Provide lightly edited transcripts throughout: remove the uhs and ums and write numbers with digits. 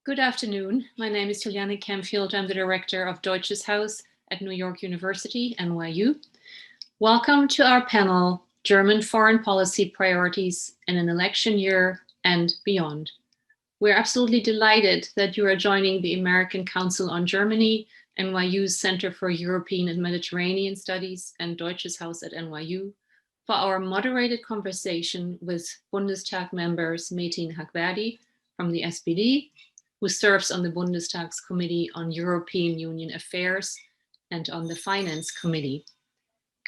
Good afternoon. My name is Juliane Camfield. I'm the director of Deutsches Haus at New York University, NYU. Welcome to our panel, German Foreign Policy Priorities in an Election Year and Beyond. We're absolutely delighted that you are joining the American Council on Germany, NYU's Center for European and Mediterranean Studies, and Deutsches Haus at NYU for our moderated conversation with Bundestag members Metin Hakverdi from the SPD, who serves on the Bundestag's Committee on European Union Affairs and on the Finance Committee.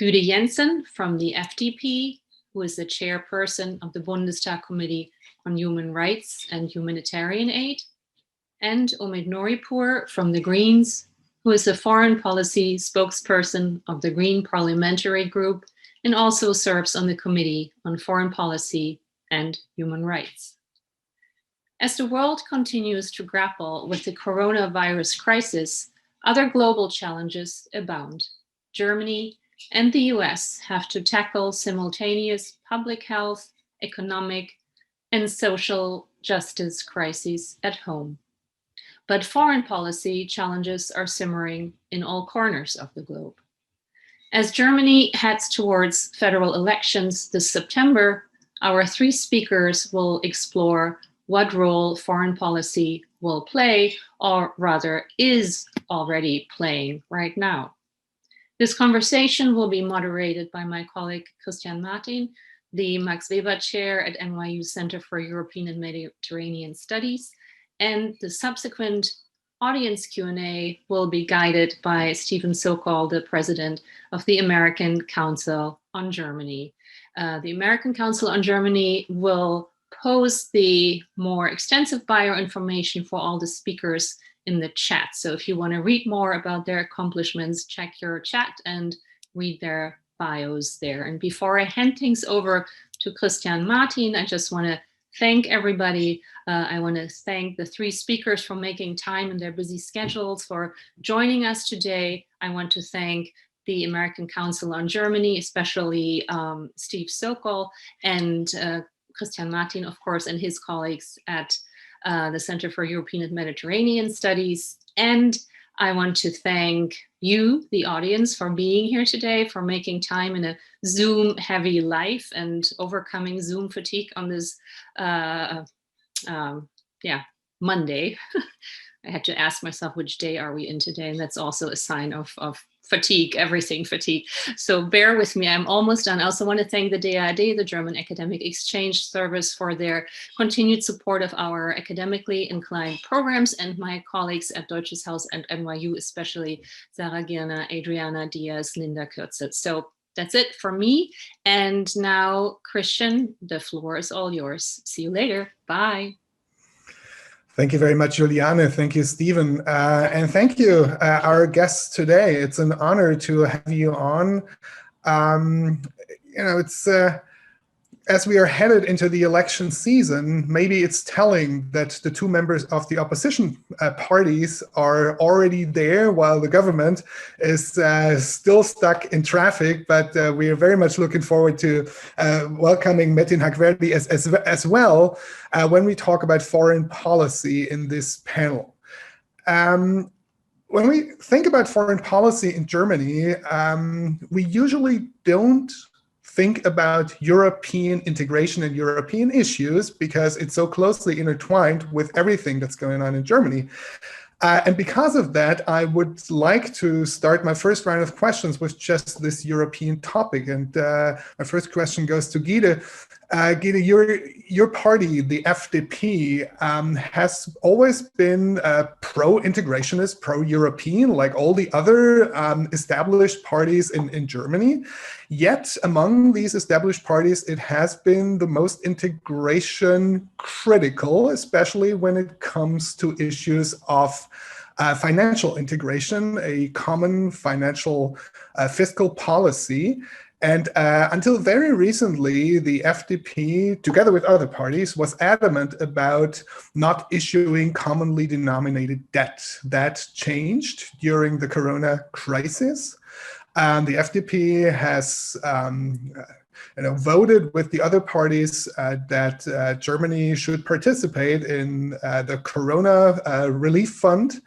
Gyde Jensen from the FDP, who is the chairperson of the Bundestag Committee on Human Rights and Humanitarian Aid. And Omid Nouripour from the Greens, who is the foreign policy spokesperson of the Green Parliamentary Group and also serves on the Committee on Foreign Policy and Human Rights. As the world continues to grapple with the coronavirus crisis, other global challenges abound. Germany and the US have to tackle simultaneous public health, economic, and social justice crises at home. But foreign policy challenges are simmering in all corners of the globe. As Germany heads towards federal elections this September, our three speakers will explore what role foreign policy will play, or rather is already playing right now. This conversation will be moderated by my colleague Christian Martin, the Max Weber Chair at NYU Center for European and Mediterranean Studies, and the subsequent audience Q&A will be guided by Stephen Sokol, the president of the American Council on Germany. The American Council on Germany will post the more extensive bio information for all the speakers in the chat. So if you want to read more about their accomplishments, check your chat and read their bios there. And before I hand things over to Christian Martin, I just want to thank everybody. I want to thank the three speakers for making time in their busy schedules for joining us today. I want to thank the American Council on Germany, especially Steve Sokol and Christian Martin, of course, and his colleagues at the Center for European and Mediterranean Studies. And I want to thank you, the audience, for being here today, for making time in a Zoom-heavy life and overcoming Zoom fatigue on this, Monday. I had to ask myself, which day are we in today? And that's also a sign of fatigue, everything fatigue. So bear with me, I'm almost done. I also want to thank the DAAD, the German Academic Exchange Service, for their continued support of our academically inclined programs, and my colleagues at Deutsches Haus and NYU, especially Sarah Girner, Adriana Diaz, Linda Kürzel. So that's it for me. And now, Christian, the floor is all yours. See you later. Bye. Thank you very much, Juliane. Thank you, Stephen. And thank you, our guests today. It's an honor to have you on. It's as we are headed into the election season, maybe it's telling that the two members of the opposition parties are already there while the government is still stuck in traffic. But we are very much looking forward to welcoming Metin Hakverdi as well when we talk about foreign policy in this panel. When we think about foreign policy in Germany, we usually don't think about European integration and European issues because it's so closely intertwined with everything that's going on in Germany. And because of that, I would like to start my first round of questions with just this European topic. And my first question goes to Gyde. Gyde, your party, the FDP, has always been pro-integrationist, pro-European, like all the other established parties in Germany. Yet among these established parties, it has been the most integration critical, especially when it comes to issues of financial integration, a common financial fiscal policy. And until very recently, the FDP, together with other parties, was adamant about not issuing commonly denominated debt. That changed during the Corona crisis. The FDP has voted with the other parties that Germany should participate in the Corona Relief Fund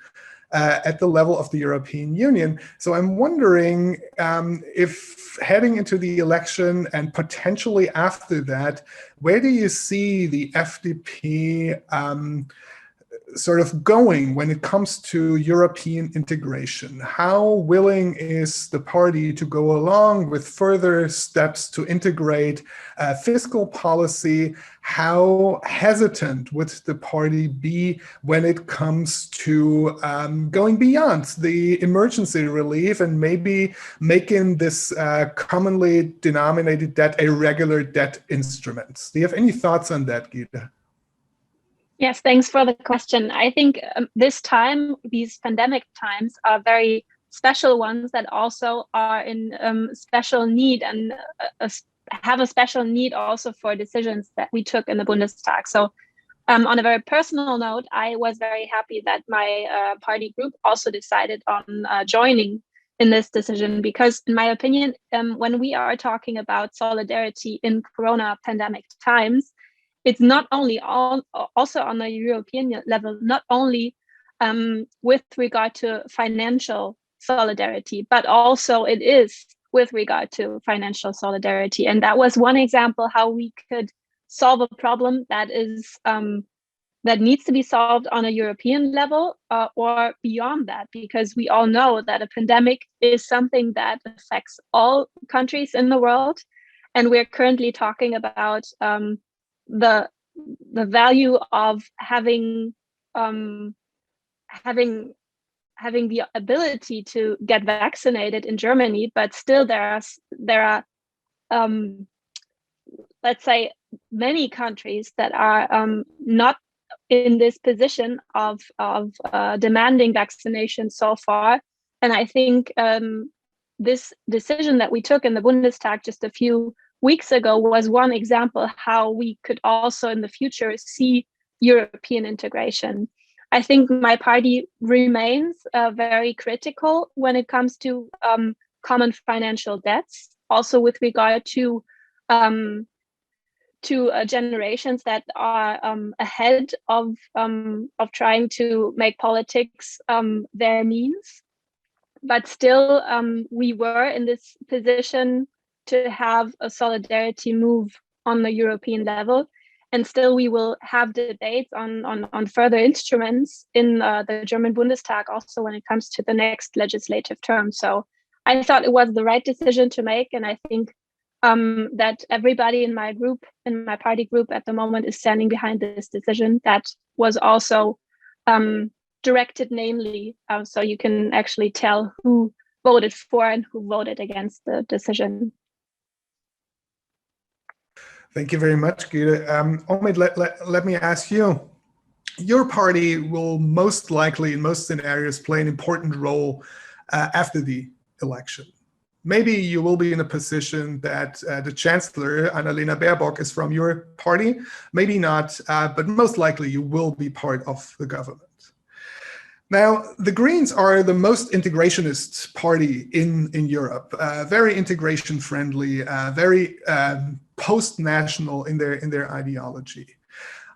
at the level of the European Union. So I'm wondering if heading into the election and potentially after that, where do you see the FDP sort of going when it comes to European integration? How willing is the party to go along with further steps to integrate fiscal policy? How hesitant would the party be when it comes to going beyond the emergency relief and maybe making this commonly denominated debt a regular debt instrument? Do you have any thoughts on that, Gyde? Yes, thanks for the question. I think this time, these pandemic times are very special ones that also are in special need and have a special need also for decisions that we took in the Bundestag. So on a very personal note, I was very happy that my party group also decided on joining in this decision, because in my opinion, when we are talking about solidarity in Corona pandemic times, it's not only also on a European level, not only with regard to financial solidarity, but also it is with regard to financial solidarity. And that was one example how we could solve a problem that is that needs to be solved on a European level or beyond that, because we all know that a pandemic is something that affects all countries in the world. And we're currently talking about the value of having the ability to get vaccinated in Germany, but still there are let's say many countries that are not in this position of demanding vaccination so far. And I think this decision that we took in the Bundestag just a few weeks ago was one example how we could also in the future see European integration. I think my party remains very critical when it comes to common financial debts, also with regard to generations that are ahead of trying to make politics their means. But still, we were in this position to have a solidarity move on the European level. And still we will have debates on further instruments in the German Bundestag, also when it comes to the next legislative term. So I thought it was the right decision to make. And I think that everybody in my group, in my party group at the moment, is standing behind this decision that was also directed namely, so you can actually tell who voted for and who voted against the decision. Thank you very much, Gyde. Omid, let me ask you. Your party will most likely, in most scenarios, play an important role after the election. Maybe you will be in a position that the Chancellor, Annalena Baerbock, is from your party. Maybe not, but most likely you will be part of the government. Now, the Greens are the most integrationist party in Europe, very integration friendly, very post-national in their ideology.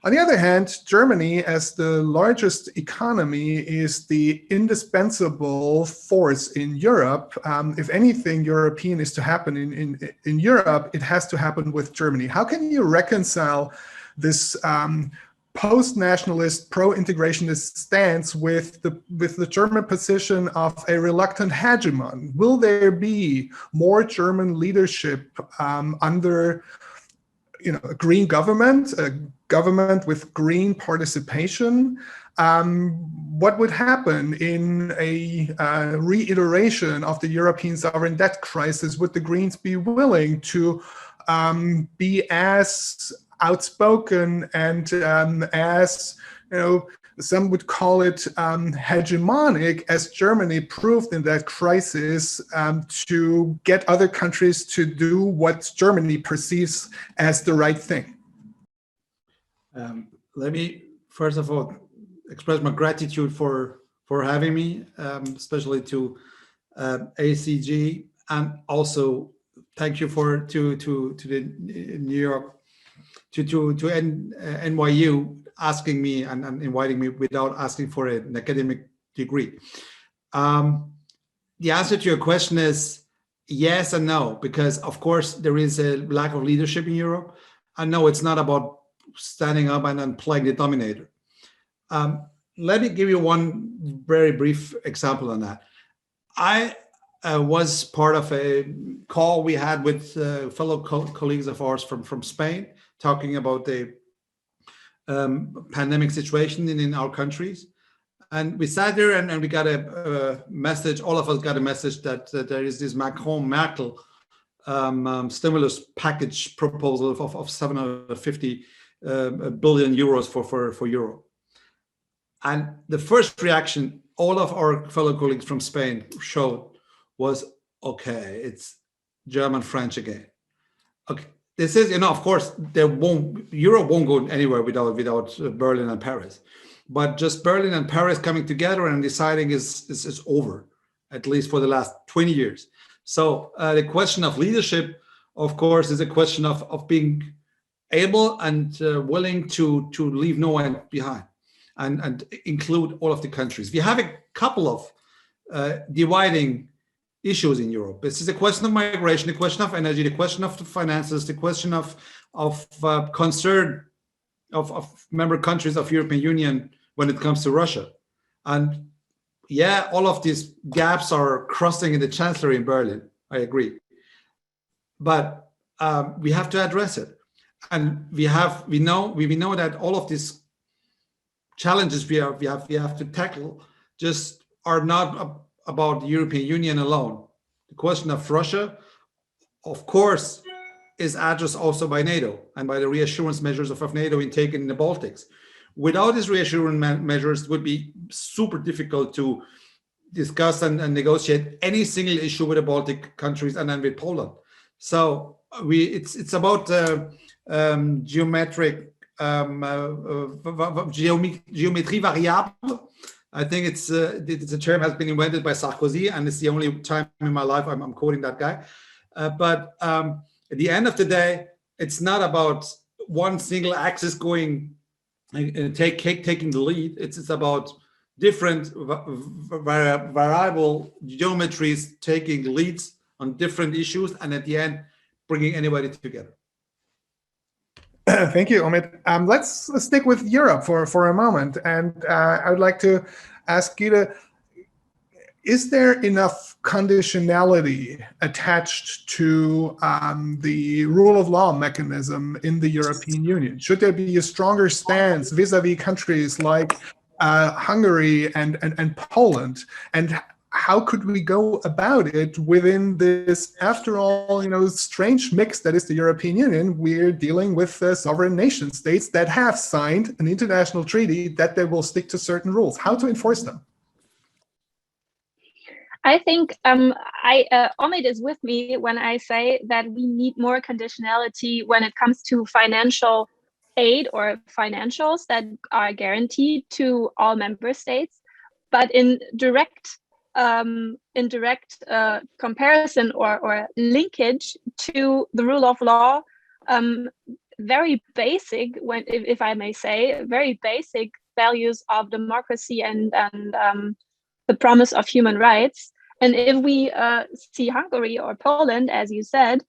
On the other hand, Germany, as the largest economy, is the indispensable force in Europe. If anything European is to happen in Europe, it has to happen with Germany. How can you reconcile this post-nationalist, pro-integrationist stance with the German position of a reluctant hegemon? Will there be more German leadership under a green government, a government with green participation? What would happen in a reiteration of the European sovereign debt crisis? Would the Greens be willing to be as outspoken and as, some would call it hegemonic, as Germany proved in that crisis, to get other countries to do what Germany perceives as the right thing? Let me, first of all, express my gratitude for having me, especially to ACG and also thank you to the New York to NYU asking me and inviting me without asking for an academic degree. The answer to your question is yes and no, because of course there is a lack of leadership in Europe. And no, it's not about standing up and playing the dominator. Let me give you one very brief example on that. I was part of a call we had with fellow colleagues of ours from Spain, talking about the pandemic situation in our countries. And we sat there and we got a message, all of us got a message that there is this Macron-Merkel stimulus package proposal of 750 billion euros for Europe. And the first reaction all of our fellow colleagues from Spain showed was, okay, it's German, French again. Okay, this is, of course, Europe won't go anywhere without Berlin and Paris. But just Berlin and Paris coming together and deciding is over, at least for the last 20 years. So the question of leadership, of course, is a question of being able and willing to leave no one behind and include all of the countries. We have a couple of dividing issues in Europe. This is a question of migration, the question of energy, the question of the finances, the question of concern of member countries of European Union when it comes to Russia. And yeah, all of these gaps are crossing in the Chancellery in Berlin. I agree. But we have to address it. And we know that all of these challenges we have to tackle just are not about the European Union alone. The question of Russia, of course, is addressed also by NATO and by the reassurance measures of NATO taken in the Baltics. Without these reassurance measures, it would be super difficult to discuss and negotiate any single issue with the Baltic countries and then with Poland. So it's about geometry variable. I think it's a term has been invented by Sarkozy, and it's the only time in my life I'm quoting that guy. But at the end of the day, it's not about one single axis going taking the lead. It's about different variable geometries taking leads on different issues, and at the end, bringing anybody together. Thank you, Omid. Let's stick with Europe for a moment, and I would like to ask Gyde, is there enough conditionality attached to the rule of law mechanism in the European Union? Should there be a stronger stance vis-a-vis countries like Hungary and Poland? And how could we go about it within this, after all, strange mix that is the European Union? We're dealing with sovereign nation states that have signed an international treaty that they will stick to certain rules. How to enforce them? I think Omid is with me when I say that we need more conditionality when it comes to financial aid or financials that are guaranteed to all member states. But in direct comparison or linkage to the rule of law, very basic, if I may say, very basic values of democracy and the promise of human rights. And if we see Hungary or Poland, as you said,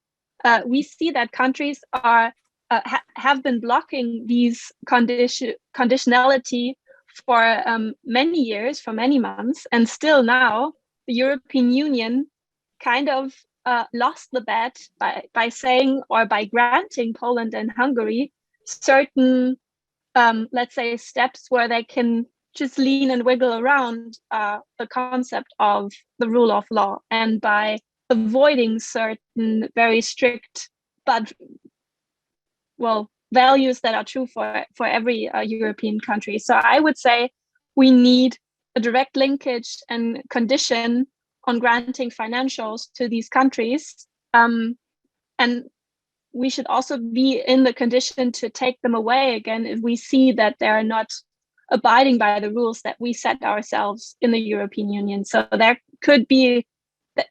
we see that countries have been blocking these conditionality for many years, for many months, and still now the European Union kind of lost the bet by saying or by granting Poland and Hungary certain, let's say, steps where they can just lean and wiggle around the concept of the rule of law, and by avoiding certain very strict but values that are true for every European country. So I would say we need a direct linkage and condition on granting financials to these countries, and we should also be in the condition to take them away again if we see that they're not abiding by the rules that we set ourselves in the European Union. So there could be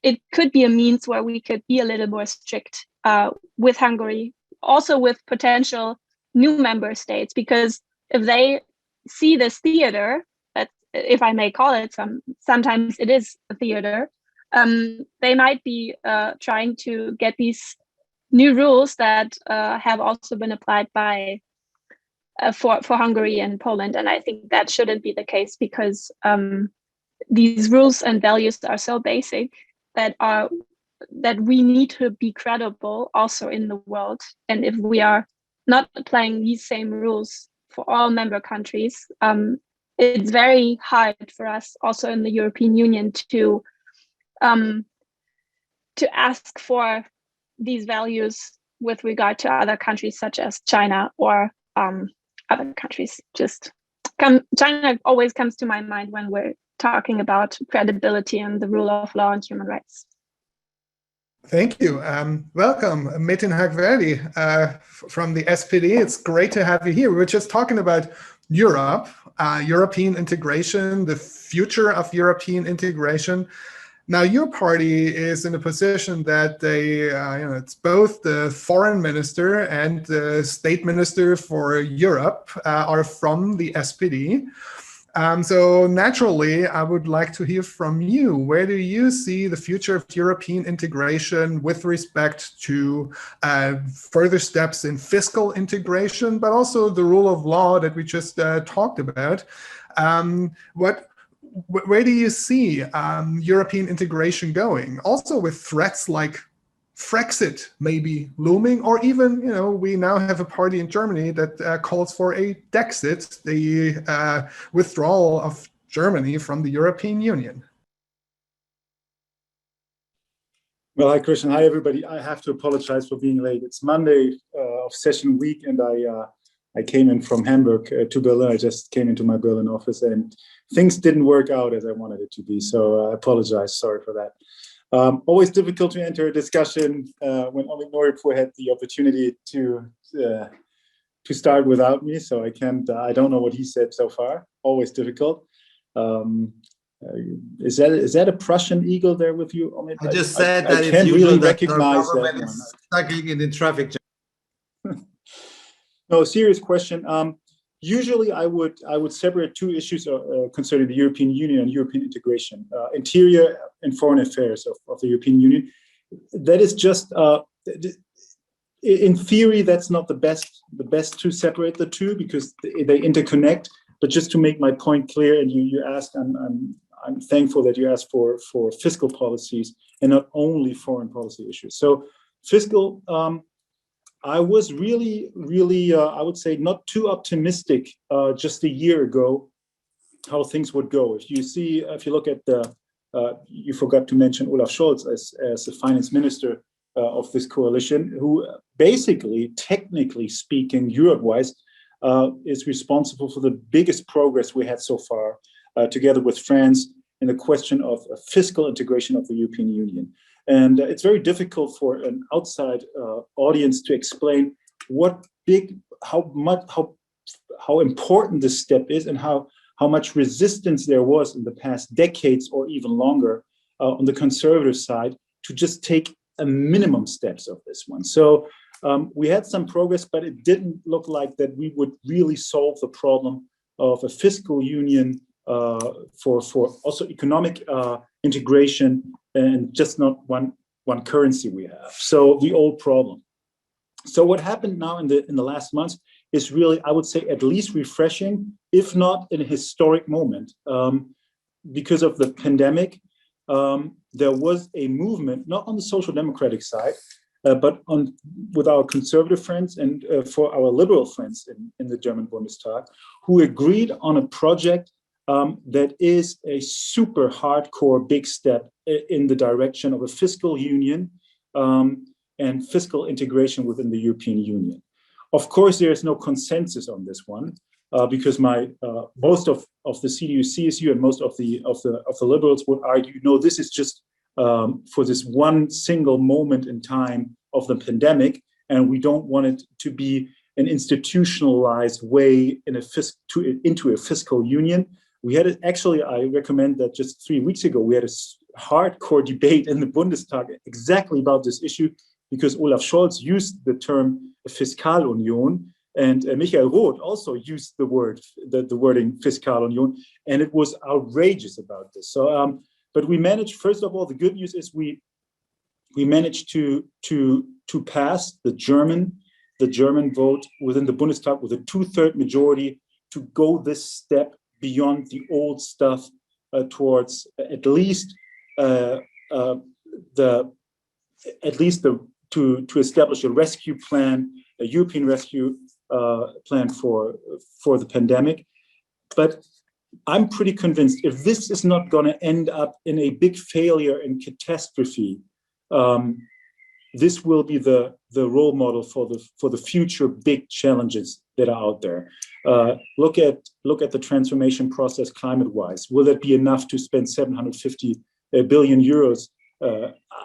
it could be a means where we could be a little more strict with Hungary, also with potential new member states, because if they see this theater, that, if I may call it, sometimes it is a theater, they might be trying to get these new rules that have also been applied by for Hungary and Poland. And I think that shouldn't be the case, because these rules and values are so basic that we need to be credible also in the world. And if we are not applying these same rules for all member countries, it's very hard for us also in the European Union to ask for these values with regard to other countries such as China or other countries. China always comes to my mind when we're talking about credibility and the rule of law and human rights. Thank you. Welcome, Metin Hakverdi from the SPD. It's great to have you here. We were just talking about Europe, European integration, the future of European integration. Now, your party is in a position that they, it's both the foreign minister and the state minister for Europe are from the SPD. So naturally, I would like to hear from you. Where do you see the future of European integration with respect to further steps in fiscal integration, but also the rule of law that we just talked about? Where do you see European integration going? Also with threats like Frexit maybe looming, or even, we now have a party in Germany that calls for a Dexit, the withdrawal of Germany from the European Union. Well, hi, Christian. Hi, everybody. I have to apologize for being late. It's Monday of session week, and I came in from Hamburg to Berlin. I just came into my Berlin office, and things didn't work out as I wanted it to be. So I apologize. Sorry for that. Always difficult to enter a discussion when Omid Nouripour had the opportunity to start without me. So I can't. I don't know what he said so far. Always difficult. Is that a Prussian eagle there with you, Omid? I just said that I it's can't usual really that recognize the government that is struggling in the traffic jam. No, serious question. Usually, I would separate two issues concerning the European Union and European integration: interior and foreign affairs of the European Union. That is just, in theory, that's not the best to separate the two, because they interconnect. But just to make my point clear, and you asked, I'm thankful that you asked for fiscal policies and not only foreign policy issues. So fiscal. I was really, I would say, not too optimistic just a year ago how things would go. If you look at you forgot to mention Olaf Scholz as the finance minister of this coalition, who basically, technically speaking, Europe-wise, is responsible for the biggest progress we had so far, together with France, in the question of fiscal integration of the European Union. And it's very difficult for an outside audience to explain how important this step is, and how much resistance there was in the past decades or even longer on the conservative side to just take a minimum steps of this one. So we had some progress, but it didn't look like that we would really solve the problem of a fiscal union for also economic integration, and just not one currency we have. So the old problem. So what happened now in the last months is really, I would say, at least refreshing, if not in a historic moment. Because of the pandemic, there was a movement, not on the social democratic side, but with our conservative friends and for our liberal friends in the German Bundestag, who agreed on a project that is a super hardcore big step in the direction of a fiscal union and fiscal integration within the European Union. Of course, there is no consensus on this one because most of the CDU, CSU, and most of the liberals would argue, no, this is just for this one single moment in time of the pandemic, and we don't want it to be an institutionalized way into a fiscal union. We had actually, I recommend that just 3 weeks ago, we had a hardcore debate in the Bundestag exactly about this issue, because Olaf Scholz used the term Fiscal Union, and Michael Roth also used the wording Fiscal Union, and it was outrageous about this. So, but we managed. First of all, the good news is we managed to pass the German vote within the Bundestag with a 2/3 majority to go this step beyond the old stuff towards at least to establish a rescue plan, a European rescue plan for the pandemic. But I'm pretty convinced if this is not going to end up in a big failure and catastrophe, this will be the role model for the future big challenges that are out there. Look at the transformation process climate-wise. Will it be enough to spend 750 billion euros?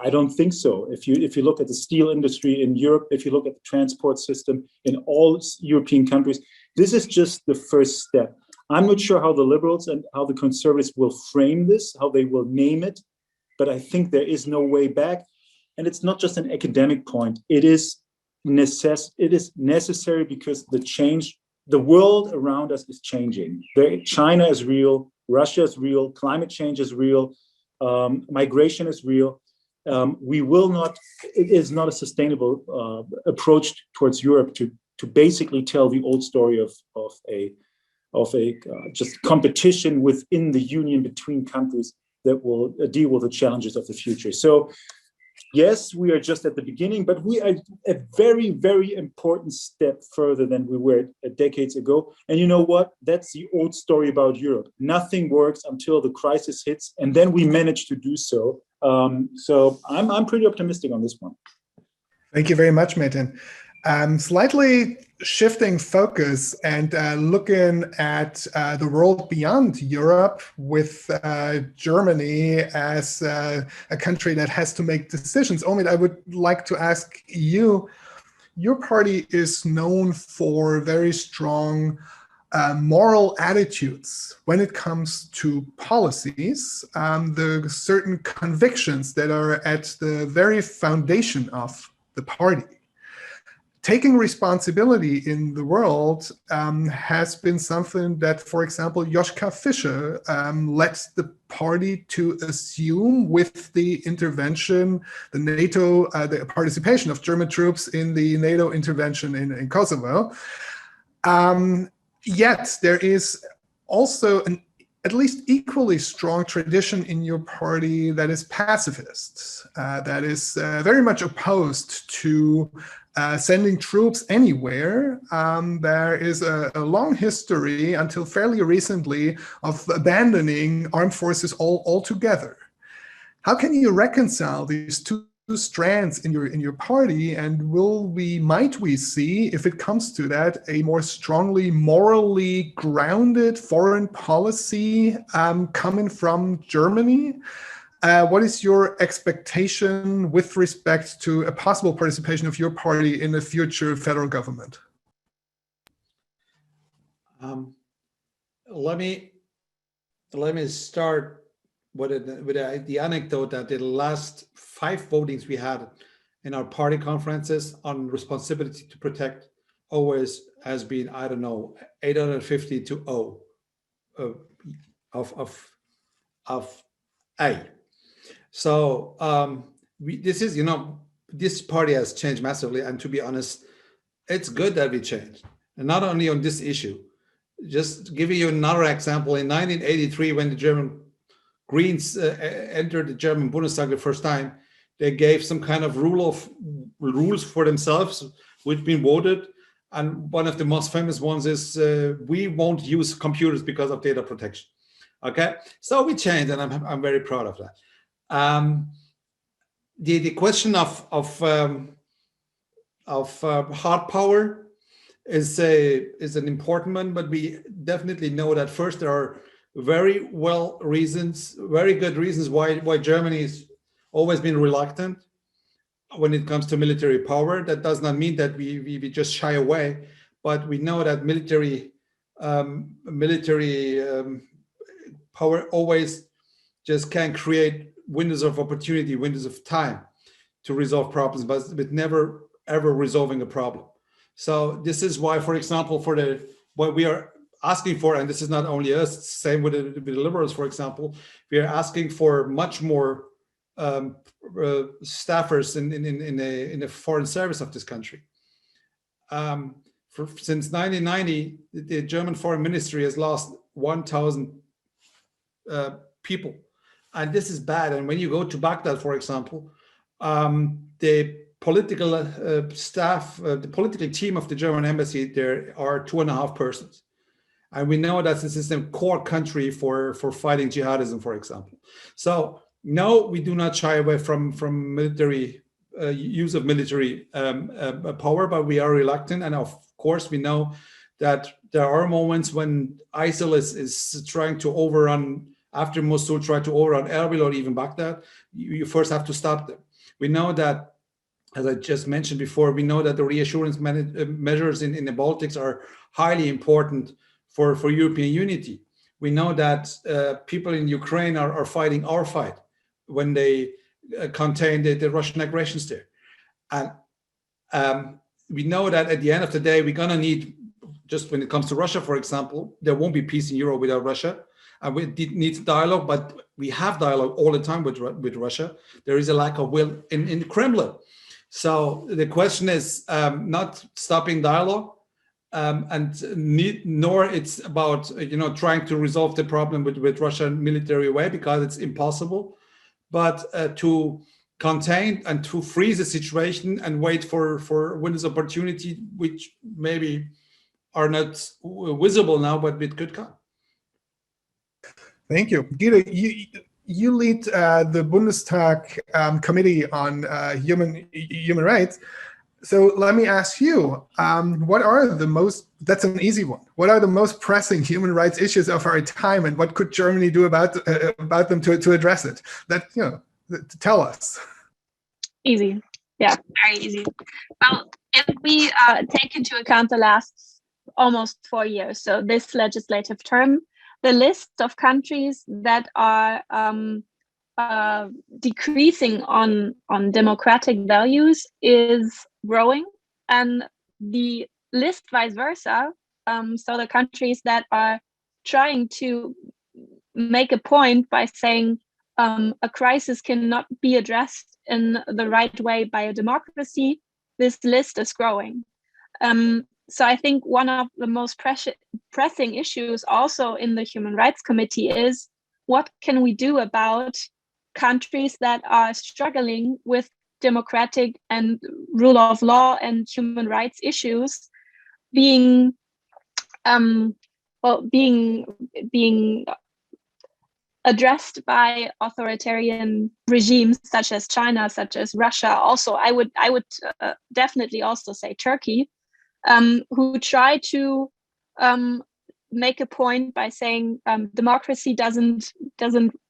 I don't think so. If you look at the steel industry in Europe, if you look at the transport system in all European countries, this is just the first step. I'm not sure how the liberals and how the conservatives will frame this, how they will name it, but I think there is no way back. And it's not just an academic point. It is necessary because the world around us is changing. China is real, Russia is real, climate change is real, migration is real. It is not a sustainable approach towards Europe to basically tell the old story of a just competition within the union between countries that will deal with the challenges of the future. So yes, we are just at the beginning, but we are a very, very important step further than we were decades ago. And you know what? That's the old story about Europe. Nothing works until the crisis hits, and then we manage to do so. So I'm pretty optimistic on this one. Thank you very much, Metin. Slightly shifting focus and looking at the world beyond Europe, with Germany as a country that has to make decisions. Omid, I would like to ask you, your party is known for very strong moral attitudes when it comes to policies, the certain convictions that are at the very foundation of the party. Taking responsibility in the world has been something that, for example, Joschka Fischer led the party to assume with the intervention, the participation of German troops in the NATO intervention in Kosovo. Yet there is also an at least equally strong tradition in your party that is pacifist, that is very much opposed to sending troops anywhere. There is a long history until fairly recently of abandoning armed forces altogether. How can you reconcile these two strands in your party, and might we see, if it comes to that, a more strongly morally grounded foreign policy coming from Germany? What is your expectation with respect to a possible participation of your party in the future federal government? Let me start with the anecdote that the last 5 votings we had in our party conferences on responsibility to protect always has been, I don't know, 850 to 0 of A. So this party has changed massively, and to be honest, it's good that we changed, and not only on this issue. Just giving you another example, in 1983, when the German Greens entered the German Bundestag the first time, they gave some kind of rules for themselves, which been voted. And one of the most famous ones is we won't use computers because of data protection. Okay, so we changed, and I'm very proud of that. The question of hard power is an important one, but we definitely know that first there are very good reasons why Germany has always been reluctant when it comes to military power. That does not mean that we just shy away, but we know that military power always just can create windows of opportunity, windows of time to resolve problems, but never ever resolving a problem. So this is why, for example, what we are asking for, and this is not only us, same with the liberals, for example, we are asking for much more staffers in the foreign service of this country. Since 1990, the German Foreign Ministry has lost 1,000 people, and this is bad. And when you go to Baghdad, for example, the political staff, the political team of the German embassy, there are 2.5 persons. And we know that this is a core country for fighting jihadism, for example. So no, we do not shy away from military use of military power, but we are reluctant. And of course, we know that there are moments when ISIL is trying to overrun, after Mosul tried to overrun Erbil or even Baghdad, you first have to stop them. We know that, as I just mentioned before, we know that the reassurance measures in the Baltics are highly important for European unity. We know that people in Ukraine are fighting our fight when they contain the Russian aggressions there. And we know that at the end of the day, we're gonna need, just when it comes to Russia, for example, there won't be peace in Europe without Russia. And we need dialogue, but we have dialogue all the time with Russia. There is a lack of will in the Kremlin. So the question is not stopping dialogue, nor it's about trying to resolve the problem with Russia in military way, because it's impossible, but to contain and to freeze the situation and wait for windows of opportunity, which maybe are not visible now, but it could come. Thank you. Gyde, you lead the Bundestag Committee on Human Rights. So let me ask you, what are the most, that's an easy one, what are the most pressing human rights issues of our time, and what could Germany do about them to address it? Tell us. Easy. Yeah, very easy. Well, if we take into account the last almost 4 years, so this legislative term, the list of countries that are decreasing on democratic values is growing, and the list vice versa. So the countries that are trying to make a point by saying a crisis cannot be addressed in the right way by a democracy, this list is growing. So I think one of the most pressing issues also in the Human Rights Committee is, what can we do about countries that are struggling with democratic and rule of law and human rights issues being addressed by authoritarian regimes such as China, such as Russia. Also, I would definitely also say Turkey, who try to make a point by saying democracy doesn't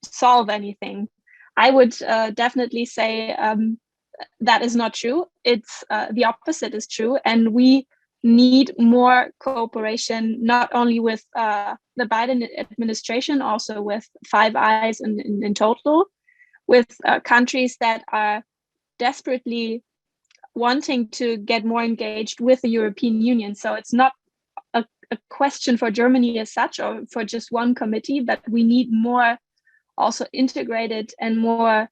solve anything. I would definitely say that is not true. It's the opposite is true, and we need more cooperation, not only with the Biden administration, also with Five Eyes in total, with countries that are desperately wanting to get more engaged with the European Union. So it's not a question for Germany as such, or for just one committee, but we need more also integrated and more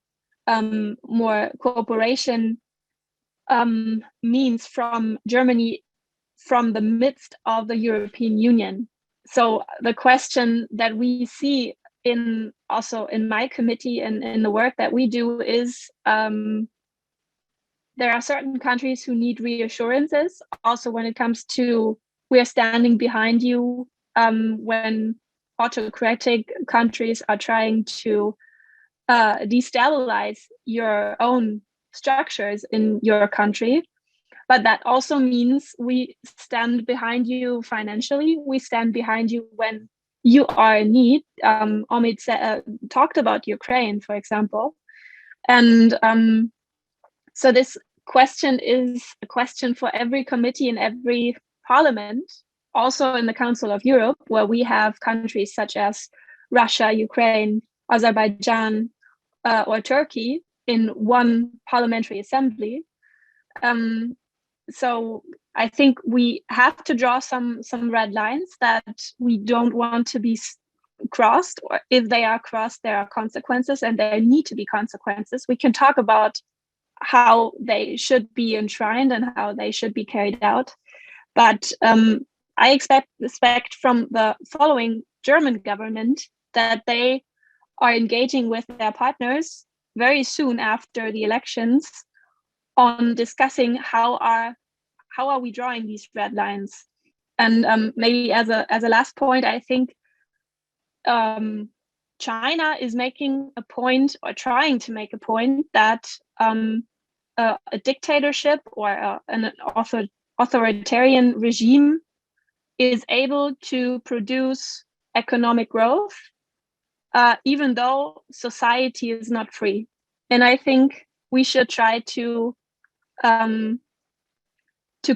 cooperation means from Germany, from the midst of the European Union. So the question that we see also in my committee and in the work that we do is, there are certain countries who need reassurances. Also, when it comes to, we are standing behind you when autocratic countries are trying to destabilize your own structures in your country. But that also means we stand behind you financially. We stand behind you when you are in need. Omid talked about Ukraine, for example. And so this question is a question for every committee in every parliament, also in the Council of Europe, where we have countries such as Russia, Ukraine, Azerbaijan, or Turkey in one parliamentary assembly. So I think we have to draw some red lines that we don't want to be crossed, or if they are crossed, there are consequences, and there need to be consequences. We can talk about how they should be enshrined and how they should be carried out. But I expect from the following German government that they are engaging with their partners very soon after the elections on discussing how are we drawing these red lines. And maybe as a last point, I think China is making a point, or trying to make a point, that a dictatorship or an authoritarian regime is able to produce economic growth, even though society is not free. And I think we should try to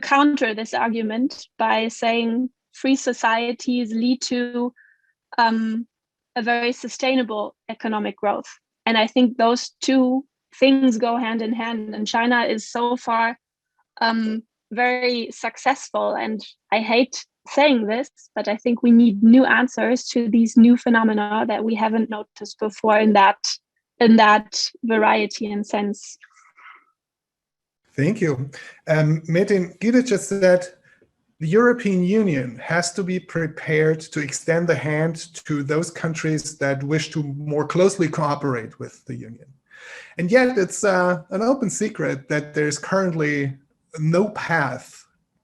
counter this argument by saying free societies lead to a very sustainable economic growth. And I think those two things go hand in hand. And China is so far very successful. And I hate saying this, but I think we need new answers to these new phenomena that we haven't noticed before in that variety and sense. Thank you. Metin, Gyde just said the European Union has to be prepared to extend the hand to those countries that wish to more closely cooperate with the Union. And yet it's an open secret that there's currently no path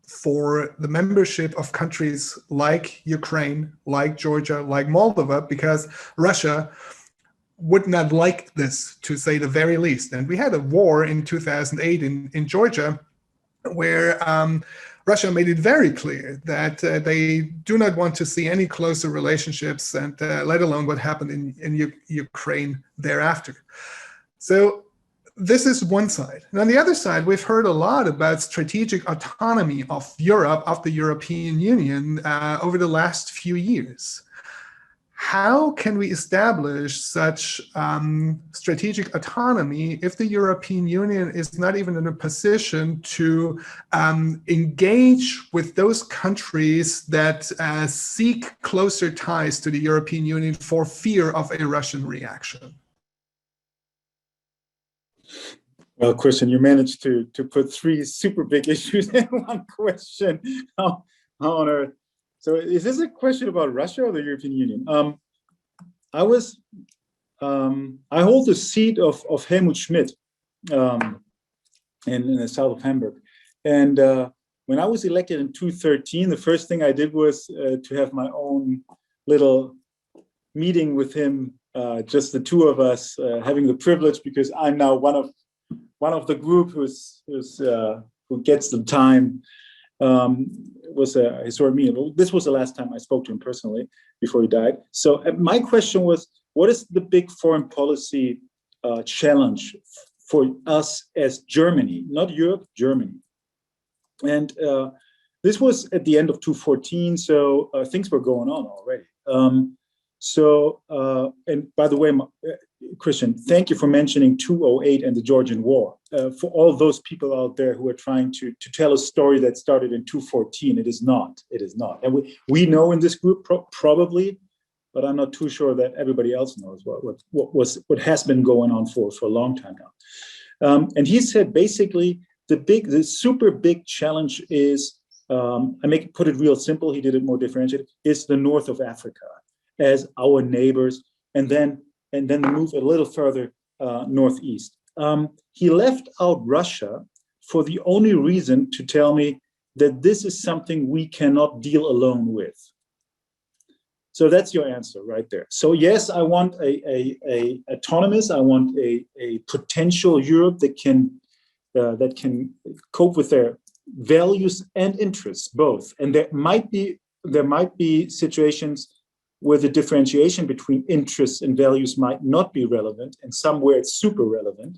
for the membership of countries like Ukraine, like Georgia, like Moldova, because Russia would not like this, to say the very least. And we had a war in 2008 in Georgia where Russia made it very clear that they do not want to see any closer relationships, and let alone what happened in Ukraine thereafter. So this is one side. And on the other side, we've heard a lot about strategic autonomy of Europe, of the European Union over the last few years. How can we establish such strategic autonomy if the European Union is not even in a position to engage with those countries that seek closer ties to the European Union for fear of a Russian reaction? Well, Christian, you managed to put three super big issues in one question. How on earth? So is this a question about Russia or the European Union? I hold the seat of Helmut Schmidt in the south of Hamburg. And when I was elected in 2013, the first thing I did was to have my own little meeting with him, just the two of us, having the privilege, because I'm now one of the group who gets the time. Was a historic meeting. This was the last time I spoke to him personally before he died. So my question was, what is the big foreign policy challenge for us as Germany, not Europe, Germany? And this was at the end of 2014, so things were going on already. And by the way, Christian, thank you for mentioning 2008 and the Georgian War. For all those people out there who are trying to tell a story that started in 2014, it is not. It is not. And we know in this group probably, but I'm not too sure that everybody else knows what has been going on for a long time now. And he said basically the super big challenge is, put it real simple. He did it more differentiated. Is the north of Africa as our neighbors, and then move a little further northeast. He left out Russia for the only reason to tell me that this is something we cannot deal alone with. So that's your answer right there. So yes, I want a autonomous. I want a potential Europe that can cope with their values and interests both. And there might be situations where the differentiation between interests and values might not be relevant, and somewhere it's super relevant.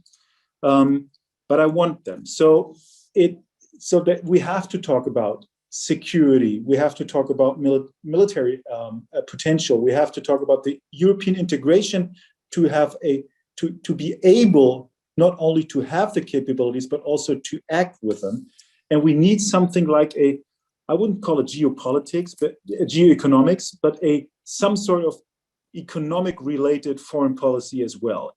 But I want them. So that we have to talk about security. We have to talk about military potential. We have to talk about the European integration to have a to be able not only to have the capabilities, but also to act with them. And we need something like I wouldn't call it geopolitics, but geoeconomics, but some sort of economic related foreign policy as well.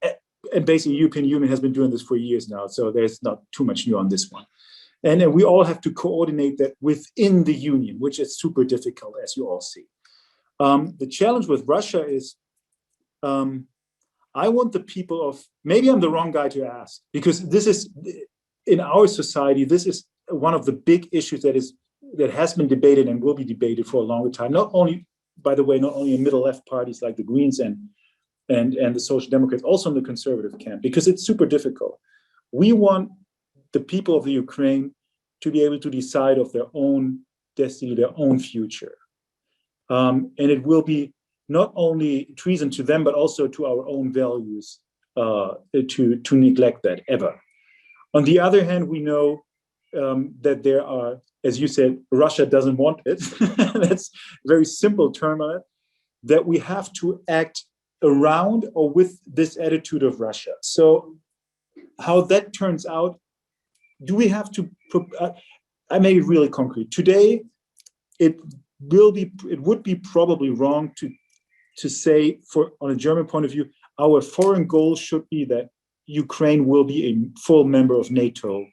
And basically, the European Union has been doing this for years now, so there's not too much new on this one. And we all have to coordinate that within the union, which is super difficult, as you all see. The challenge with Russia is, I want the people of, maybe I'm the wrong guy to ask, because this is, in our society, this is one of the big issues that has been debated and will be debated for a longer time. Not only, by the way, not only in middle left parties like the Greens and the Social Democrats, also in the conservative camp, because it's super difficult. We want the people of the Ukraine to be able to decide of their own destiny, their own future. And it will be not only treason to them, but also to our own values to neglect that ever. On the other hand, we know that there are, as you said, Russia doesn't want it. That's a very simple term on it, that we have to act around or with this attitude of Russia. So how that turns out, do we have to, I make it really concrete. Today, it would be probably wrong to say, on a German point of view, our foreign goal should be that Ukraine will be a full member of NATO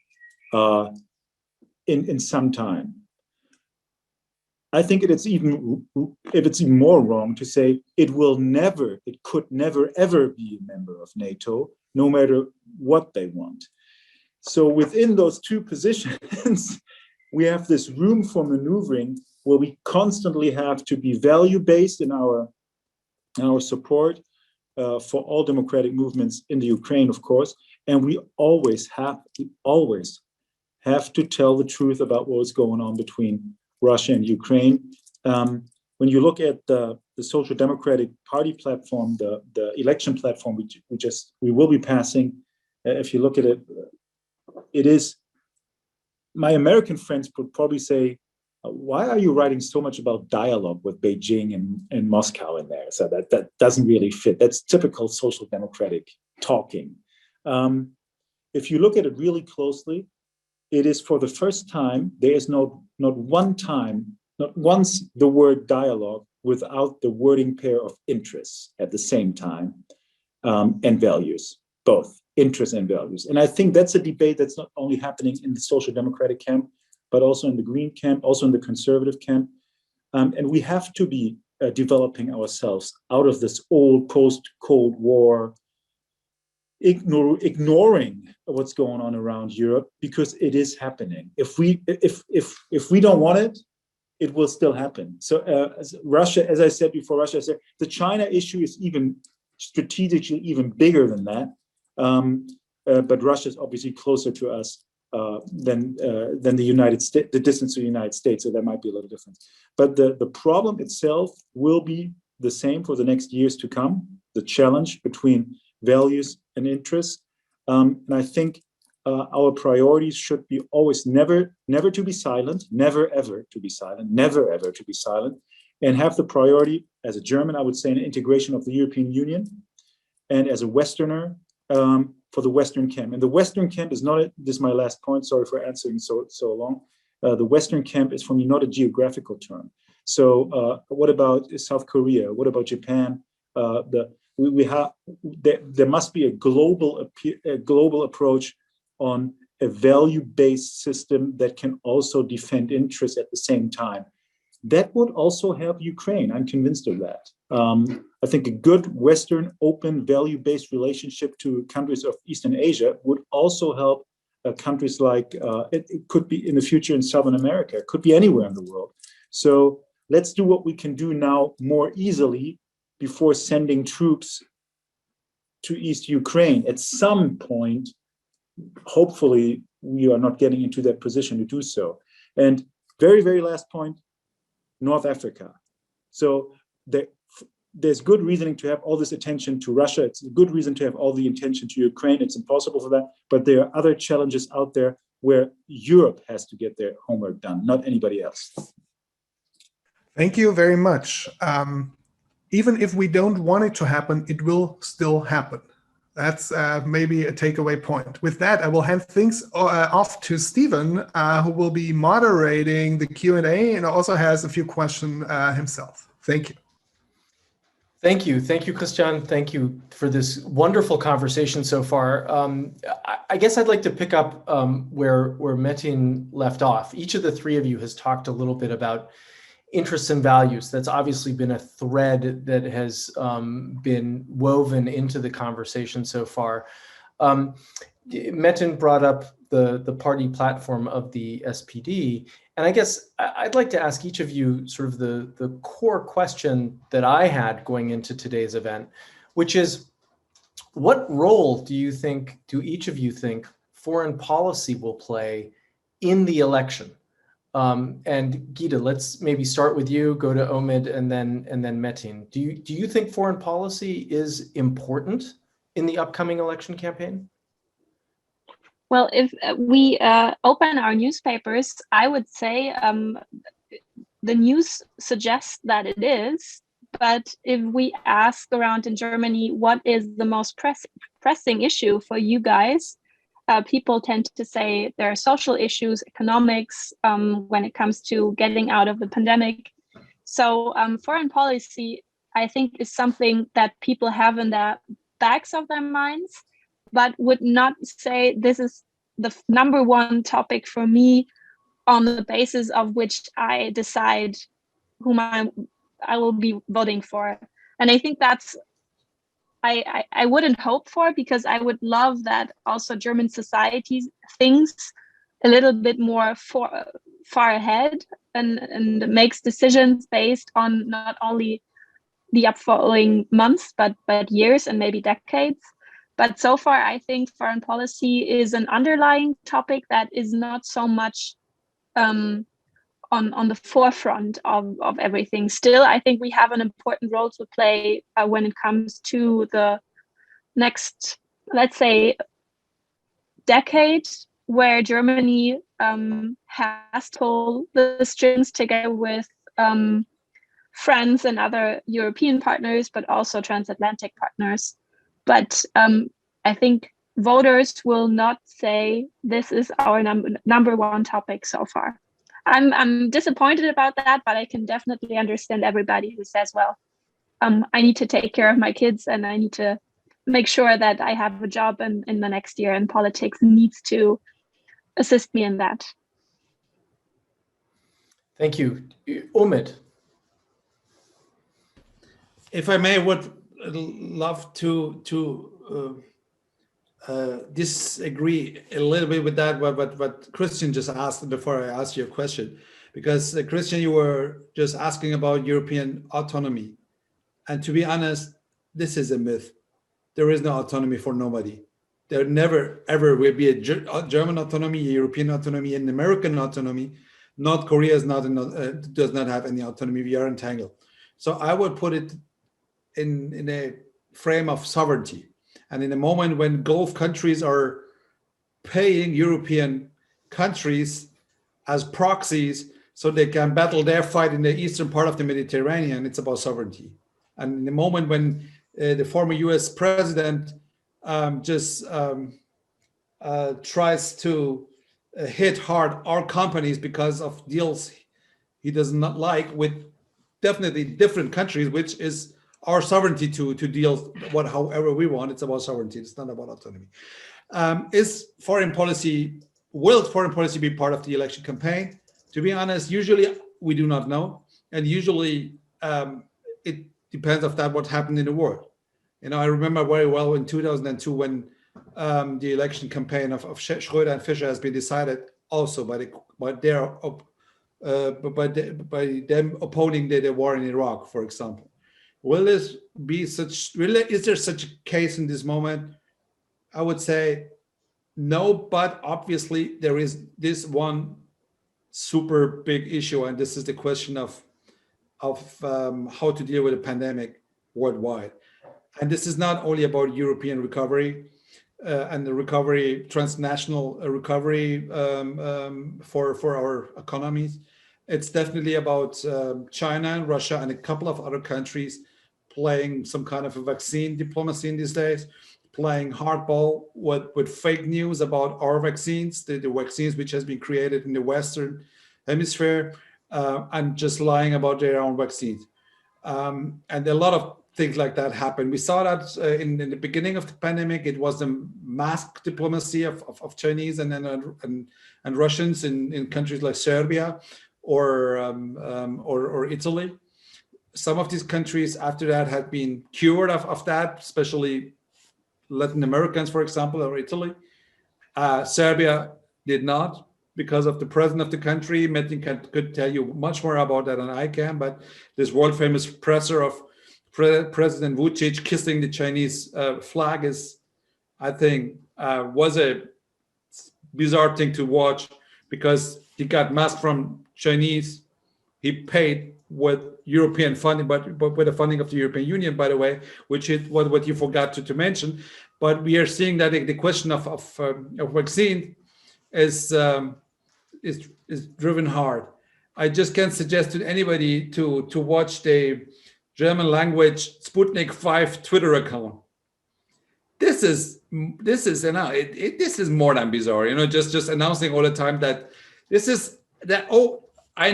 in some time. I think if it's even more wrong to say it could never ever be a member of NATO, no matter what they want. So within those two positions, we have this room for maneuvering where we constantly have to be value-based in our support for all democratic movements in the Ukraine, of course, and we always have to tell the truth about what's going on between Russia and Ukraine. When you look at the Social Democratic Party platform, the election platform we will be passing, if you look at it, it is, my American friends would probably say, why are you writing so much about dialogue with Beijing and Moscow in there? So that doesn't really fit. That's typical social democratic talking. If you look at it really closely, it is for the first time, there is not once the word dialogue without the wording pair of interests at the same time, and values, both interests and values. And I think that's a debate that's not only happening in the social democratic camp, but also in the Green camp, also in the conservative camp. And we have to be developing ourselves out of this old post-Cold War, ignoring what's going on around Europe, because it is happening. If we don't want it, it will still happen. So Russia, as I said before, Russia said the China issue is even strategically even bigger than that. But Russia is obviously closer to us than the United States, the distance to the United States, so that might be a little different. But the problem itself will be the same for the next years to come, the challenge between values and interests. And I think our priorities should be always never to be silent, never ever to be silent, never ever to be silent, and have the priority, as a German, I would say, an integration of the European Union, and as a Westerner, for the Western camp. And the Western camp is not, this is my last point, sorry for answering so long. The Western camp is for me not a geographical term. So what about South Korea? What about Japan? There must be a global approach on a value-based system that can also defend interests at the same time. That would also help Ukraine. I'm convinced of that. I think a good Western, open, value-based relationship to countries of Eastern Asia would also help countries like, it could be in the future in Southern America, it could be anywhere in the world. So let's do what we can do now more easily before sending troops to East Ukraine. At some point, hopefully, we are not getting into that position to do so. And very, very last point, North Africa. So there's good reasoning to have all this attention to Russia. It's a good reason to have all the attention to Ukraine. It's impossible for that. But there are other challenges out there where Europe has to get their homework done, not anybody else. Thank you very much. Even if we don't want it to happen, it will still happen. That's maybe a takeaway point. With that, I will hand things off to Stephen, who will be moderating the Q&A and also has a few questions himself. Thank you. Thank you, Christian. Thank you for this wonderful conversation so far. I guess I'd like to pick up where Metin left off. Each of the three of you has talked a little bit about interests and values. That's obviously been a thread that has been woven into the conversation so far. Metin brought up the party platform of the SPD. And I guess I'd like to ask each of you sort of the core question that I had going into today's event, which is, what role do each of you think foreign policy will play in the election? And Gyde, let's maybe start with you, go to Omid, and then Metin. Do you think foreign policy is important in the upcoming election campaign? Well, if we open our newspapers, I would say the news suggests that it is. But if we ask around in Germany, what is the most pressing issue for you guys? People tend to say there are social issues, economics, when it comes to getting out of the pandemic. So foreign policy, I think, is something that people have in the backs of their minds, but would not say this is the number one topic for me on the basis of which I decide whom I will be voting for. And I think that's, I wouldn't hope for, because I would love that also German society thinks a little bit more far ahead and makes decisions based on not only the upfollowing months, but years and maybe decades. But so far, I think foreign policy is an underlying topic that is not so much on the forefront of everything. Still, I think we have an important role to play when it comes to the next, let's say, decade, where Germany has to pull the strings together with friends and other European partners, but also transatlantic partners. But I think voters will not say this is our number one topic so far. I'm disappointed about that, but I can definitely understand everybody who says, well, I need to take care of my kids and I need to make sure that I have a job in the next year, and politics needs to assist me in that. Thank you. Omid. If I may, would love to disagree a little bit with that, what Christian just asked before I asked you a question. Because Christian, you were just asking about European autonomy. And to be honest, this is a myth. There is no autonomy for nobody. There never, ever will be a German autonomy, a European autonomy, an American autonomy. North Korea is does not have any autonomy. We are entangled. So I would put it in a frame of sovereignty. And in a moment when Gulf countries are paying European countries as proxies so they can battle their fight in the eastern part of the Mediterranean, it's about sovereignty. And in the moment when the former U.S. president tries to hit hard our companies because of deals he does not like with definitely different countries, which is our sovereignty to deal however we want. It's about sovereignty. It's not about autonomy. Will foreign policy be part of the election campaign? To be honest, usually we do not know, and usually it depends on what happened in the world. I remember very well in 2002 when the election campaign of Schröder and Fischer has been decided also by them opposing the war in Iraq, for example. Is there such a case in this moment? I would say no, but obviously there is this one super big issue, and this is the question of how to deal with a pandemic worldwide. And this is not only about European recovery and the recovery, transnational recovery for our economies. It's definitely about China and Russia and a couple of other countries playing some kind of a vaccine diplomacy in these days, playing hardball with fake news about our vaccines, the vaccines which has been created in the Western Hemisphere, and just lying about their own vaccines. And a lot of things like that happen. We saw that in the beginning of the pandemic. It was the mask diplomacy of Chinese and Russians in countries like Serbia or Italy. Some of these countries after that had been cured of that, especially Latin Americans, for example, or Italy. Serbia did not, because of the president of the country. Metin could tell you much more about that than I can, but this world famous presser of President Vučić kissing the Chinese flag is, I think, was a bizarre thing to watch, because he got masks from Chinese. He paid with European funding, but with the funding of the European Union, by the way, which is what you forgot to mention. But we are seeing that the question of vaccine is driven hard. I just can suggest to anybody to watch the German language Sputnik 5 Twitter account. This is this is more than bizarre. Just announcing all the time that this is that. Oh, I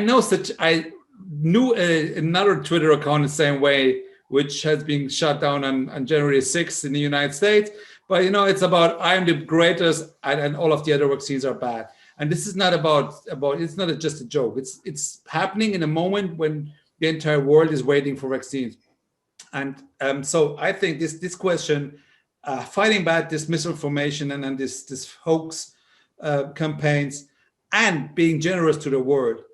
knew another Twitter account the same way, which has been shut down on January 6th in the United States. But it's about I'm the greatest and all of the other vaccines are bad. And this is not about it's not just a joke. It's happening in a moment when the entire world is waiting for vaccines. And so I think this question, fighting back this misinformation and this hoax campaigns, and being generous to the world,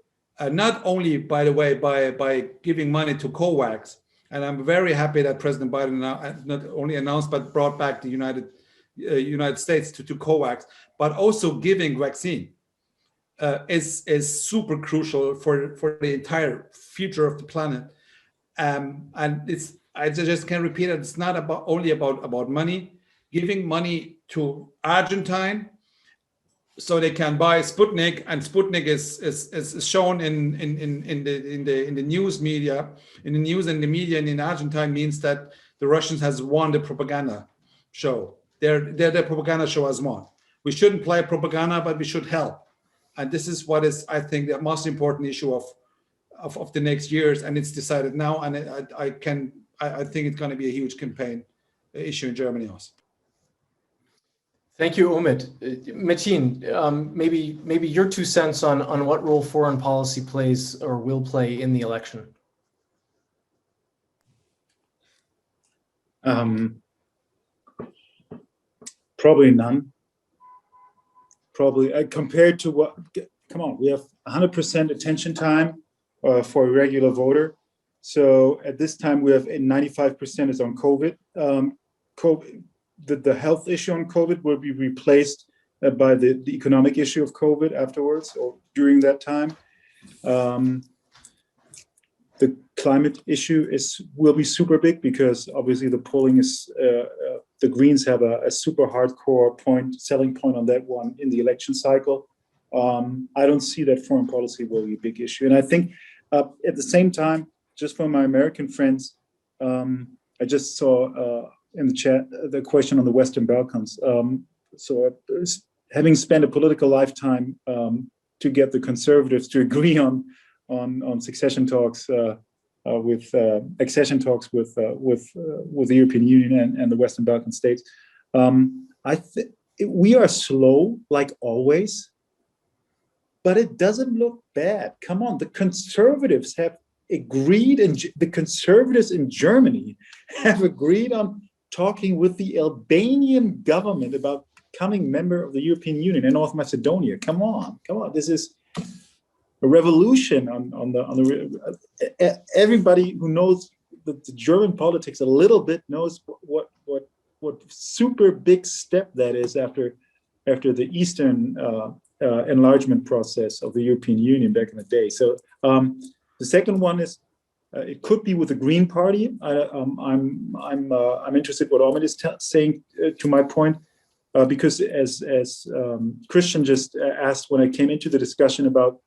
not only, by the way, by giving money to COVAX. And I'm very happy that President Biden not only announced but brought back the United States to COVAX, but also giving vaccine is super crucial for the entire future of the planet. And I just can repeat it. It's not only about money. Giving money to Argentine so they can buy Sputnik, and Sputnik is shown in the news media, in the news and the media in Argentina, means that the Russians has won the propaganda show. Their propaganda show has won. We shouldn't play propaganda, but we should help. And this is what is, I think, the most important issue of the next years, and it's decided now. And I think it's going to be a huge campaign issue in Germany also. Thank you, Omid. Metin, maybe your 2 cents on what role foreign policy plays or will play in the election. Probably none. Probably compared to what? Come on, we have 100% attention time for a regular voter. So at this time, we have 95% is on COVID. The health issue on COVID will be replaced by the economic issue of COVID afterwards or during that time. The climate issue will be super big, because obviously the polling is the Greens have a super hardcore selling point on that one in the election cycle. I don't see that foreign policy will be a big issue. And I think at the same time, just for my American friends, I just saw in the chat the question on the Western Balkans. So having spent a political lifetime to get the conservatives to agree on succession talks with accession talks with the European Union and the Western Balkan states, I think we are slow like always, but it doesn't look bad. Come on, the conservatives have agreed, and the conservatives in Germany have agreed on talking with the Albanian government about becoming member of the European Union and North Macedonia. Come on. This is a revolution on the everybody who knows the German politics a little bit knows what super big step that is after the Eastern enlargement process of the European Union back in the day. So the second one is it could be with the Green Party. I'm interested what Omid is saying to my point, because as Christian just asked when I came into the discussion about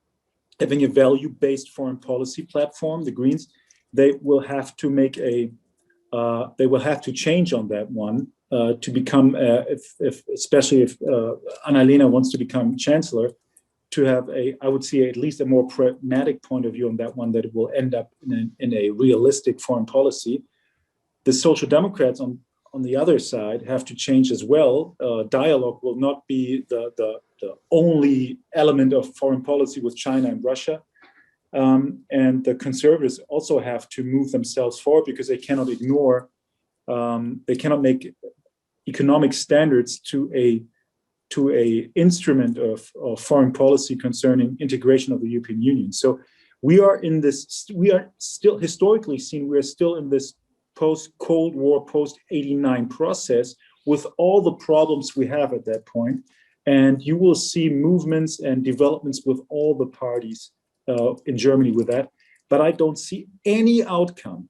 having a value-based foreign policy platform, the Greens, they will have to make they will have to change on that one to become, especially if Annalena wants to become chancellor, to have I would say, at least a more pragmatic point of view on that one, that it will end up in a realistic foreign policy. The Social Democrats on the other side have to change as well. Dialogue will not be the only element of foreign policy with China and Russia. And the conservatives also have to move themselves forward, because they cannot ignore, they cannot make economic standards to a instrument of foreign policy concerning integration of the European Union. So we are still historically seen, we are still in this post-Cold War, post-89 process with all the problems we have at that point. And you will see movements and developments with all the parties in Germany with that. But I don't see any outcome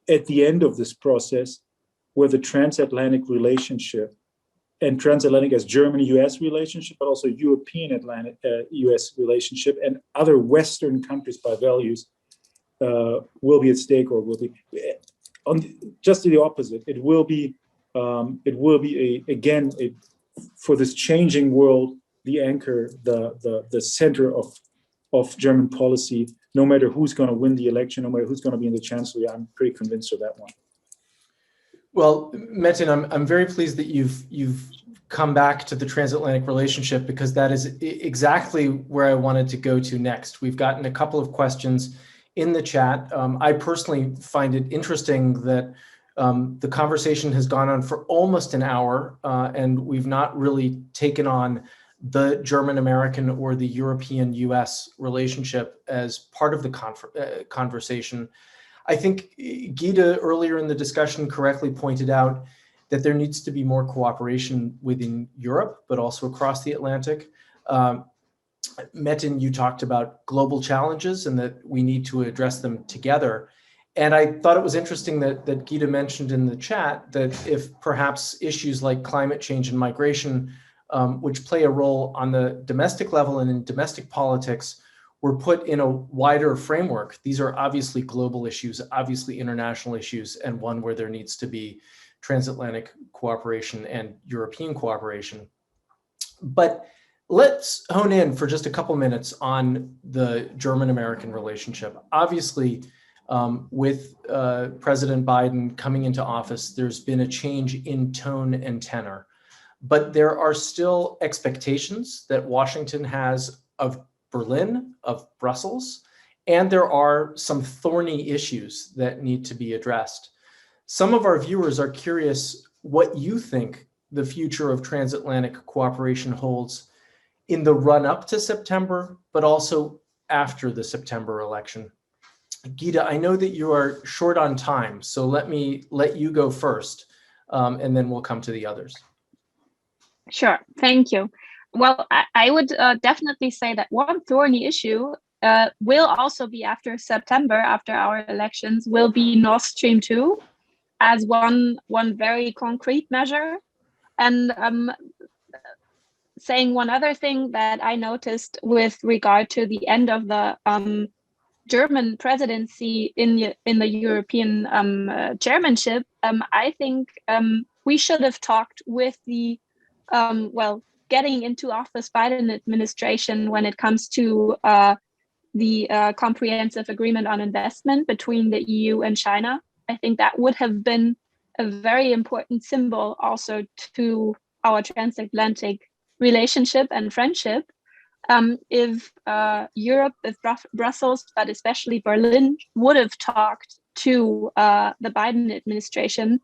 at the end of this process where the transatlantic relationship, and transatlantic as Germany-US relationship, but also European-US relationship and other Western countries by values will be at stake, or will be just the opposite. It will be again for this changing world, the anchor, the center of German policy. No matter who's going to win the election, no matter who's going to be in the chancellery, I'm pretty convinced of that one. Well, Metin, I'm very pleased that you've come back to the transatlantic relationship, because that is exactly where I wanted to go to next. We've gotten a couple of questions in the chat. I personally find it interesting that the conversation has gone on for almost an hour, and we've not really taken on the German-American or the European-US relationship as part of the conversation. I think Gyde earlier in the discussion correctly pointed out that there needs to be more cooperation within Europe, but also across the Atlantic. Metin, you talked about global challenges and that we need to address them together. And I thought it was interesting that Gyde mentioned in the chat that if perhaps issues like climate change and migration, which play a role on the domestic level and in domestic politics, were put in a wider framework. These are obviously global issues, obviously international issues, and one where there needs to be transatlantic cooperation and European cooperation. But let's hone in for just a couple minutes on the German-American relationship. Obviously, with President Biden coming into office, there's been a change in tone and tenor. But there are still expectations that Washington has of Berlin, of Brussels, and there are some thorny issues that need to be addressed. Some of our viewers are curious what you think the future of transatlantic cooperation holds in the run-up to September, but also after the September election. Gyde, I know that you are short on time, so let me let you go first, and then we'll come to the others. Sure, thank you. Well, I would definitely say that one thorny issue will also be after September, after our elections, will be Nord Stream 2 as one very concrete measure. And saying one other thing that I noticed with regard to the end of the German presidency in the European chairmanship, I think we should have talked with the getting into office Biden administration when it comes to the comprehensive agreement on investment between the EU and China. I think that would have been a very important symbol also to our transatlantic relationship and friendship. If Europe, if Brussels, but especially Berlin would have talked to the Biden administration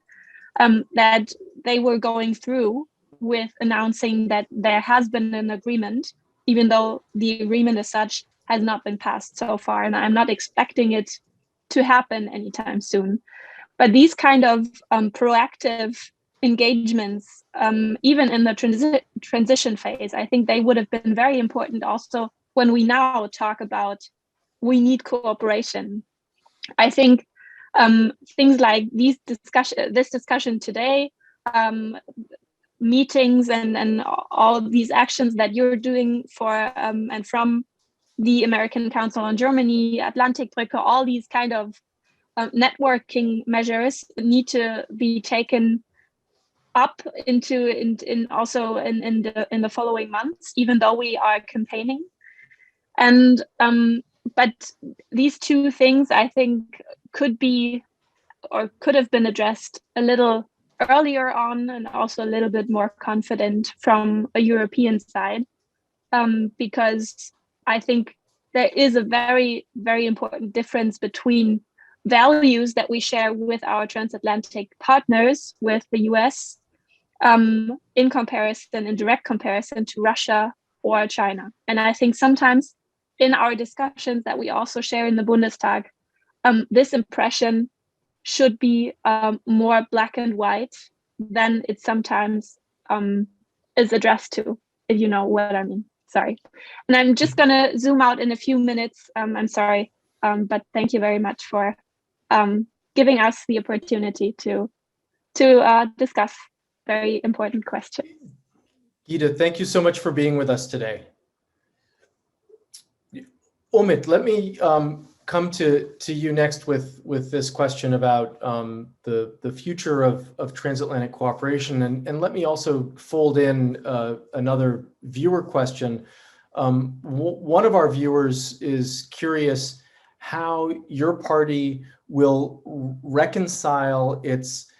that they were going through with announcing that there has been an agreement, even though the agreement as such has not been passed so far. And I'm not expecting it to happen anytime soon. But these kind of proactive engagements, even in the transition phase, I think they would have been very important also when we now talk about we need cooperation. I think things like this discussion today, meetings and all of these actions that you're doing for and from the American Council on Germany, Atlantic Brücke, all these kind of networking measures need to be taken up in the following months, even though we are campaigning. And but these two things, I think, could have been addressed a little earlier on, and also a little bit more confident from a European side, because I think there is a very, very important difference between values that we share with our transatlantic partners, with the US, in direct comparison to Russia or China. And I think sometimes in our discussions that we also share in the Bundestag, this impression should be more black and white than it sometimes is addressed to, if you know what I mean. Sorry. And I'm just going to zoom out in a few minutes. I'm sorry, but thank you very much for giving us the opportunity to discuss very important question. Gyde, thank you so much for being with us today. Omid, let me come to you next with this question about the future of transatlantic cooperation, and let me also fold in another viewer question. One of our viewers is curious how your party will reconcile its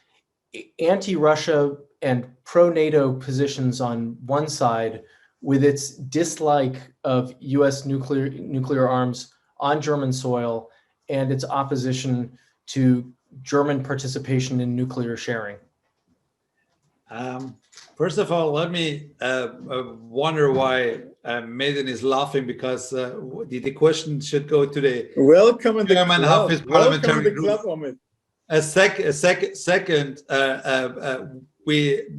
anti-Russia and pro-NATO positions on one side with its dislike of U.S. nuclear arms on German soil and its opposition to German participation in nuclear sharing. First of all, let me wonder why Metin is laughing, because the question should go to the welcome in the German club. Office Welcome Parliamentary in the club, Omid. Second,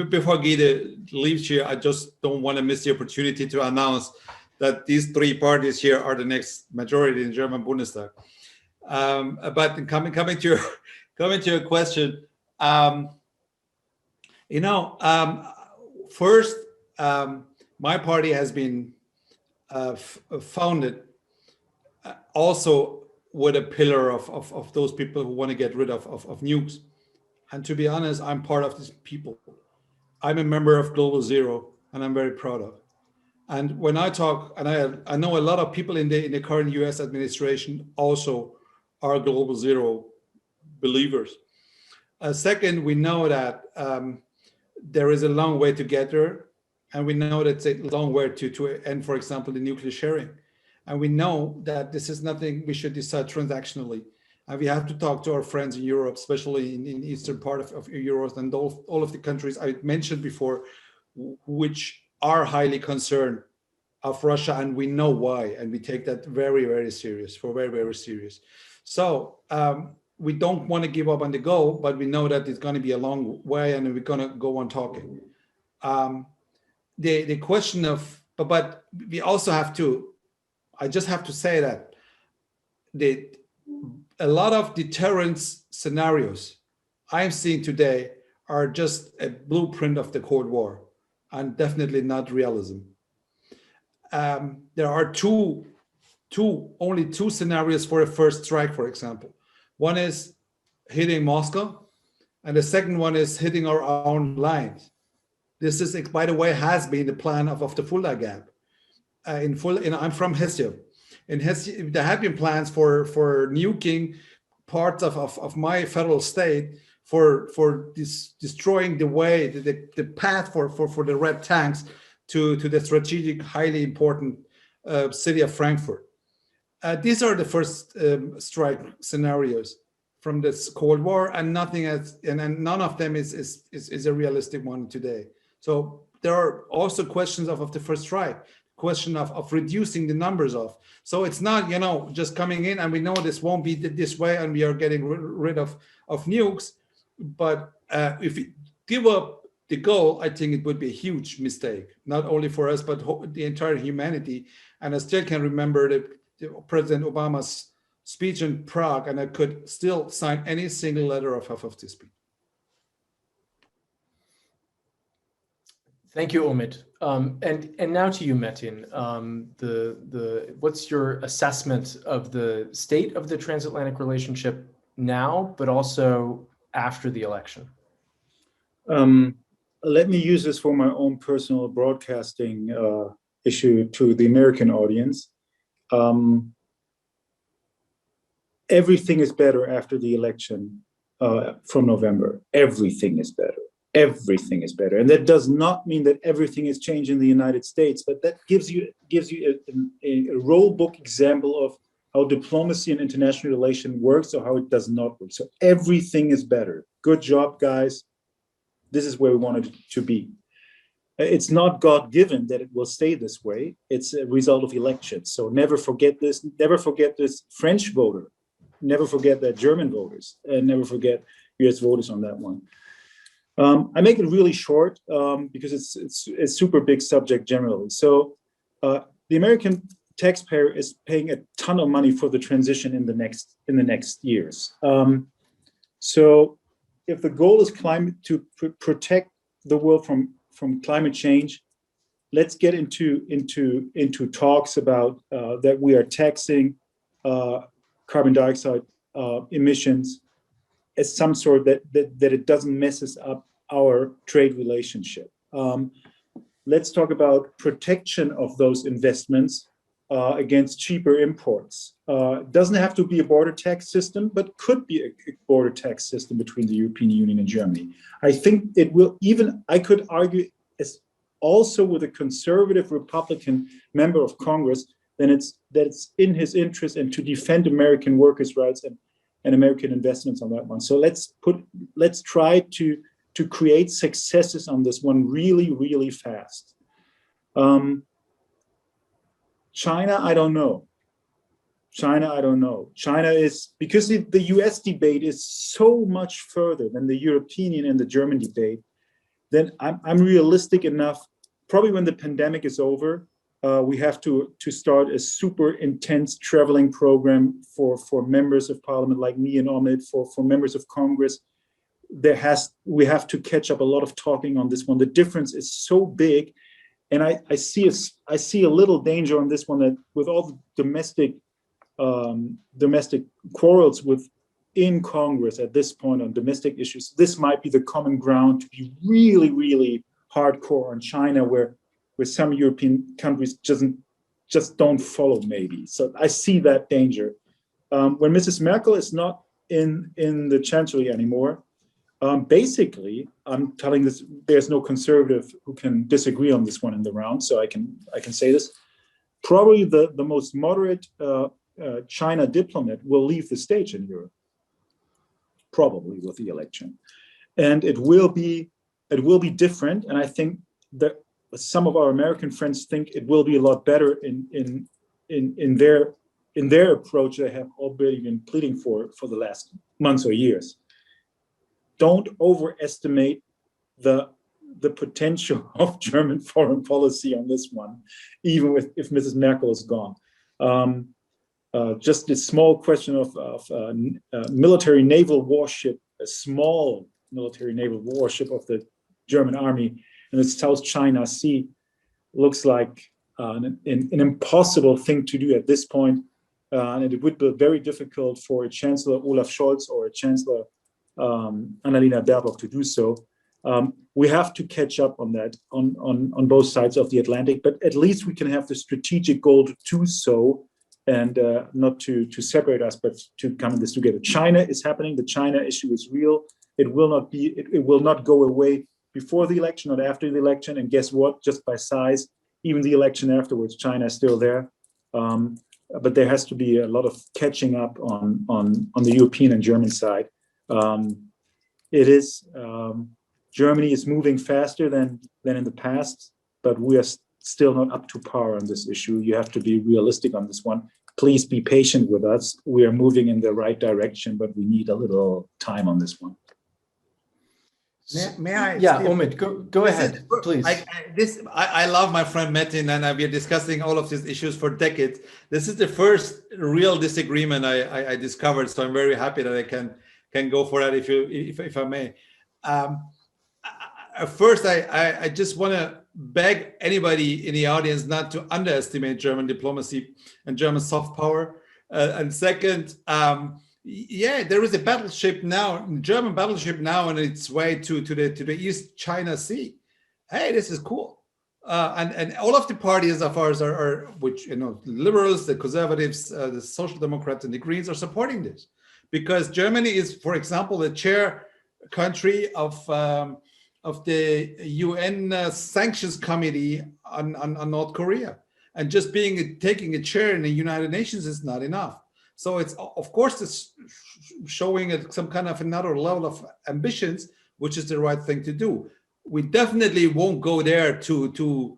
before Gyde leaves here, I just don't want to miss the opportunity to announce that these three parties here are the next majority in German Bundestag. But coming to your question, first, my party has been founded also with a pillar of those people who want to get rid of nukes. And to be honest, I'm part of these people. I'm a member of Global Zero, and I'm very proud of it. And when I talk, and I know a lot of people in the current US administration also are Global Zero believers. Second, we know that there is a long way to get there, and we know that it's a long way to end, for example, the nuclear sharing. And we know that this is nothing we should decide transactionally. And we have to talk to our friends in Europe, especially in the eastern part of Europe, and all of the countries I mentioned before, which are highly concerned of Russia, and we know why, and we take that very, very serious, very, very serious. So we don't want to give up on the goal, but we know that it's going to be a long way, and we're going to go on talking. The question of, but we also have to, I just have to say that a lot of deterrence scenarios I'm seeing today are just a blueprint of the Cold War, and definitely not realism. There are only two scenarios for a first strike, for example. One is hitting Moscow, and the second one is hitting our own lines. This is, by the way, has been the plan of the Fulda Gap. I'm from Hesse. In Hesse, there have been plans for nuking parts of my federal state, for destroying the way, the path for the red tanks to the strategic, highly important city of Frankfurt. These are the first strike scenarios from this Cold War, and nothing else, and none of them is a realistic one today. So there are also questions of the first strike, question of reducing the numbers of. So it's not, just coming in and we know this won't be this way and we are getting rid of nukes. But if we give up the goal, I think it would be a huge mistake, not only for us, but the entire humanity. And I still can remember the President Obama's speech in Prague, and I could still sign any single letter of this speech. Thank you, Omid. And now to you, Metin. What's your assessment of the state of the transatlantic relationship now, but also after the election? Let me use this for my own personal broadcasting issue to the American audience. Everything is better after the election from November. Everything is better. Everything is better. And that does not mean that everything has changed in the United States, but that gives you a role book example of how diplomacy and international relation works or how it does not work. So everything is better. Good job, guys. This is where we wanted to be. It's not God-given that it will stay this way. It's a result of elections. So never forget this. Never forget this French voter. Never forget that German voters. And never forget US voters on that one. I make it really short because it's a super big subject generally. So the American taxpayer is paying a ton of money for the transition in the next years. So if the goal is to protect the world from climate change, let's get into talks about that we are taxing carbon dioxide emissions as some sort that it doesn't messes up our trade relationship. Let's talk about protection of those investments against cheaper imports. Doesn't have to be a border tax system, but could be a border tax system between the European Union and Germany. I think it will I could argue as also with a conservative Republican member of Congress, then it's in his interest and to defend American workers' rights and American investments on that one. So let's try to create successes on this one really, really fast. China, I don't know. China is, because the US debate is so much further than the European and the German debate, then I'm realistic enough, probably when the pandemic is over, we have to start a super intense traveling program for members of parliament like me and Omid, for members of Congress. We have to catch up a lot of talking on this one. The difference is so big. And I see a little danger on this one, that with all the domestic quarrels within Congress at this point on domestic issues, this might be the common ground to be really, really hardcore on China, where some European countries just don't follow maybe. So I see that danger. When Mrs. Merkel is not in the chancellery anymore, basically, I'm telling this, there's no conservative who can disagree on this one in the round, so I can say this. Probably the most moderate China diplomat will leave the stage in Europe, probably with the election, and it will be different. And I think that some of our American friends think it will be a lot better in their approach they have already been pleading for the last months or years. Don't overestimate the potential of German foreign policy on this one, even if Mrs. Merkel is gone. Just this small question of military naval warship, a small military naval warship of the German army in the South China Sea, looks like an impossible thing to do at this point. And it would be very difficult for a Chancellor Olaf Scholz or a Chancellor Annalena Baerbock to do so. We have to catch up on that on both sides of the Atlantic, but at least we can have the strategic goal to do so, and not to separate us, but to come in this together. China is happening. The China issue is real. It will not go away before the election or after the election. And guess what? Just by size, even the election afterwards, China is still there. But there has to be a lot of catching up on the European and German side. Germany is moving faster than in the past, but we are still not up to par on this issue. You have to be realistic on this one. Please be patient with us. We are moving in the right direction, but we need a little time on this one. May I? Yeah, Omid, go ahead, please. I love my friend Metin, and we are discussing all of these issues for decades. This is the first real disagreement I discovered, so I'm very happy that I can go for that if I may. First, I just want to beg anybody in the audience not to underestimate German diplomacy and German soft power. And second, Yeah, there is a battleship now, German battleship now on its way to the East China Sea. Hey, this is cool. And all of the parties of ours are which, you know, liberals, the conservatives, the social democrats, and the Greens are supporting this, because Germany is, for example, the chair country of the UN sanctions committee on North Korea, and just taking a chair in the United Nations is not enough. So it's, of course, it's showing some kind of another level of ambitions, which is the right thing to do. We definitely won't go there to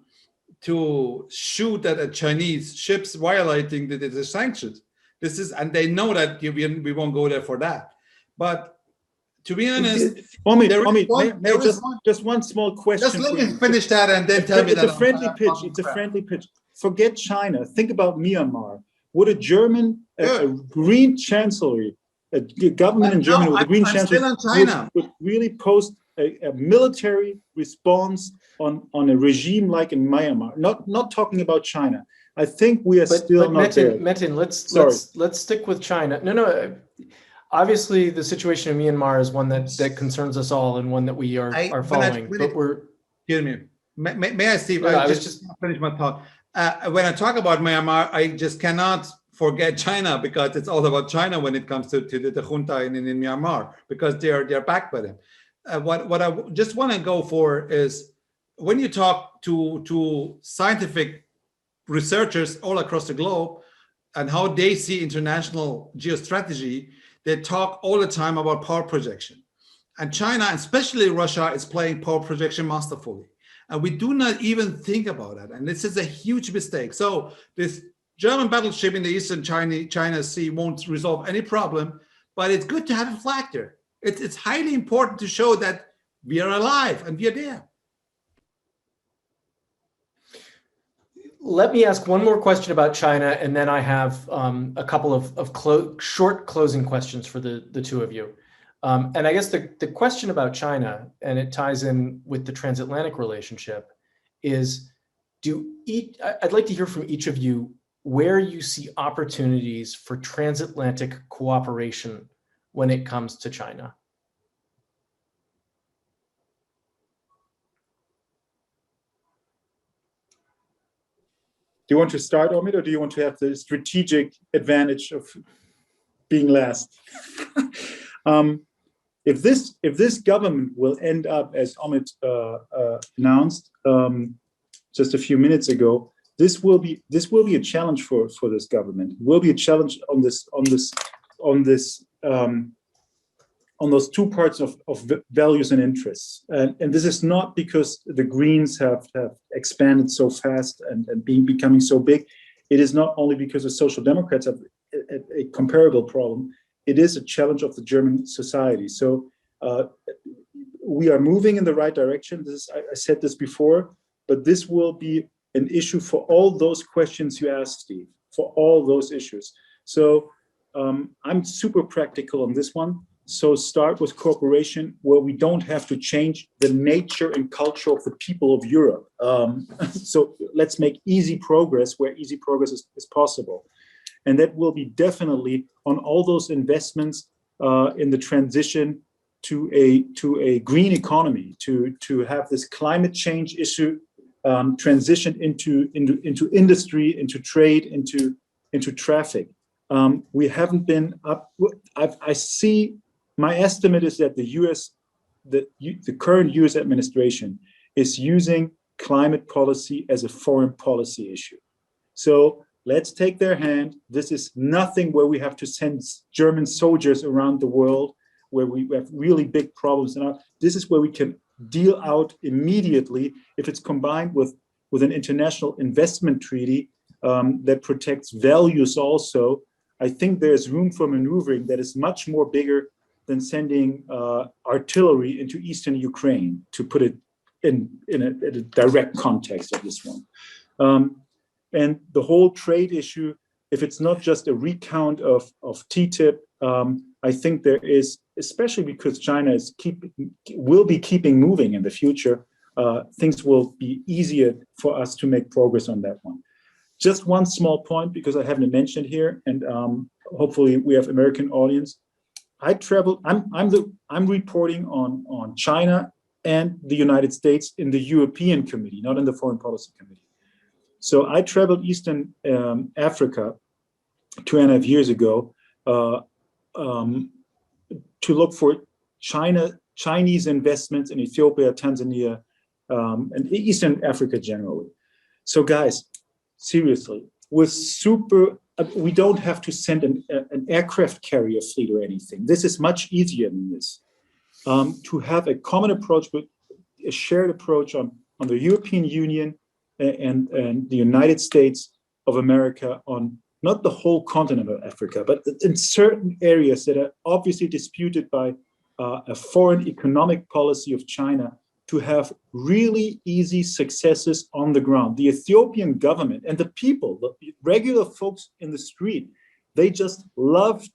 shoot at Chinese ships violating the sanctions. This is, and they know that we won't go there for that. But to be honest, Omid, just one small question. Just let me finish that and then tell me that. It's a friendly pitch. It's a friendly pitch. Forget China. Think about Myanmar. Would a German, a green chancellery, a government in Germany with a green chancellery would really post a military response on a regime like in Myanmar? Not talking about China. I think we are still not there. Metin, let's stick with China. No. Obviously, the situation in Myanmar is one that concerns us all and one that we are following. But we're. Excuse me. May I, Steve? I just finish my thought. When I talk about Myanmar, I just cannot forget China, because it's all about China when it comes to the junta in Myanmar, because they're backed by them. What I just want to go for is, when you talk to scientific researchers all across the globe and how they see international geostrategy, they talk all the time about power projection. And China, especially Russia, is playing power projection masterfully. And we do not even think about it. And this is a huge mistake. So this German battleship in the Eastern China Sea won't resolve any problem, but it's good to have a flag there. It's highly important to show that we are alive and we are there. Let me ask one more question about China, and then I have a couple of short closing questions for the two of you. And I guess the question about China, and it ties in with the transatlantic relationship, is I'd like to hear from each of you where you see opportunities for transatlantic cooperation when it comes to China. Do you want to start, Omid, or do you want to have the strategic advantage of being last? If this government will end up, as Omid announced just a few minutes ago, this will be a challenge for this government. It will be a challenge on those two parts of values and interests. And this is not because the Greens have expanded so fast and becoming so big. It is not only because the Social Democrats have a comparable problem. It is a challenge of the German society. So we are moving in the right direction. I said this before, but this will be an issue for all those questions you asked, Steve, for all those issues. So I'm super practical on this one. So start with cooperation where we don't have to change the nature and culture of the people of Europe. So let's make easy progress where easy progress is possible. And that will be definitely on all those investments in the transition to a green economy, to have this climate change issue transition into industry, into trade, into traffic. We haven't been up. I see. My estimate is that the current U.S. administration is using climate policy as a foreign policy issue. So let's take their hand. This is nothing where we have to send German soldiers around the world, where we have really big problems. And this is where we can deal out immediately if it's combined with an international investment treaty that protects values also. I think there's room for maneuvering that is much more bigger than sending artillery into eastern Ukraine, to put it in a direct context of this one. And the whole trade issue, if it's not just a recount of TTIP, I think there is, especially because China will be keeping moving in the future, things will be easier for us to make progress on that one. Just one small point, because I haven't mentioned here, and hopefully we have American audience. I traveled. I'm reporting on China and the United States in the European Committee, not in the Foreign Policy Committee. So I traveled Eastern Africa 2.5 years ago to look for Chinese investments in Ethiopia, Tanzania, and Eastern Africa generally. So guys, seriously, we don't have to send an aircraft carrier fleet or anything. This is much easier than this. To have a common approach, but a shared approach on the European Union and the United States of America, on not the whole continent of Africa, but in certain areas that are obviously disputed by a foreign economic policy of China, to have really easy successes on the ground. The Ethiopian government and the people, the regular folks in the street, they just love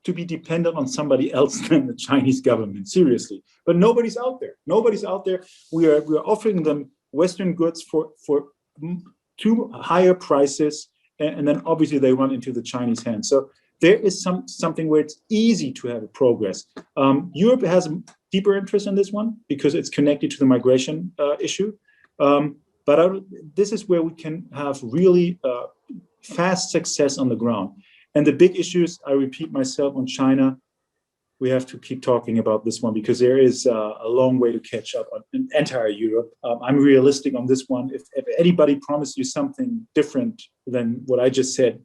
to be dependent on somebody else than the Chinese government, seriously. But nobody's out there. Nobody's out there. We are offering them Western goods for too higher prices, and then obviously they run into the Chinese hands. So there is something where it's easy to have a progress. Europe has a deeper interest in this one because it's connected to the migration issue. But this is where we can have really fast success on the ground. And the big issues, I repeat myself, on China, we have to keep talking about this one because there is a long way to catch up in entire Europe. I'm realistic on this one. If anybody promised you something different than what I just said,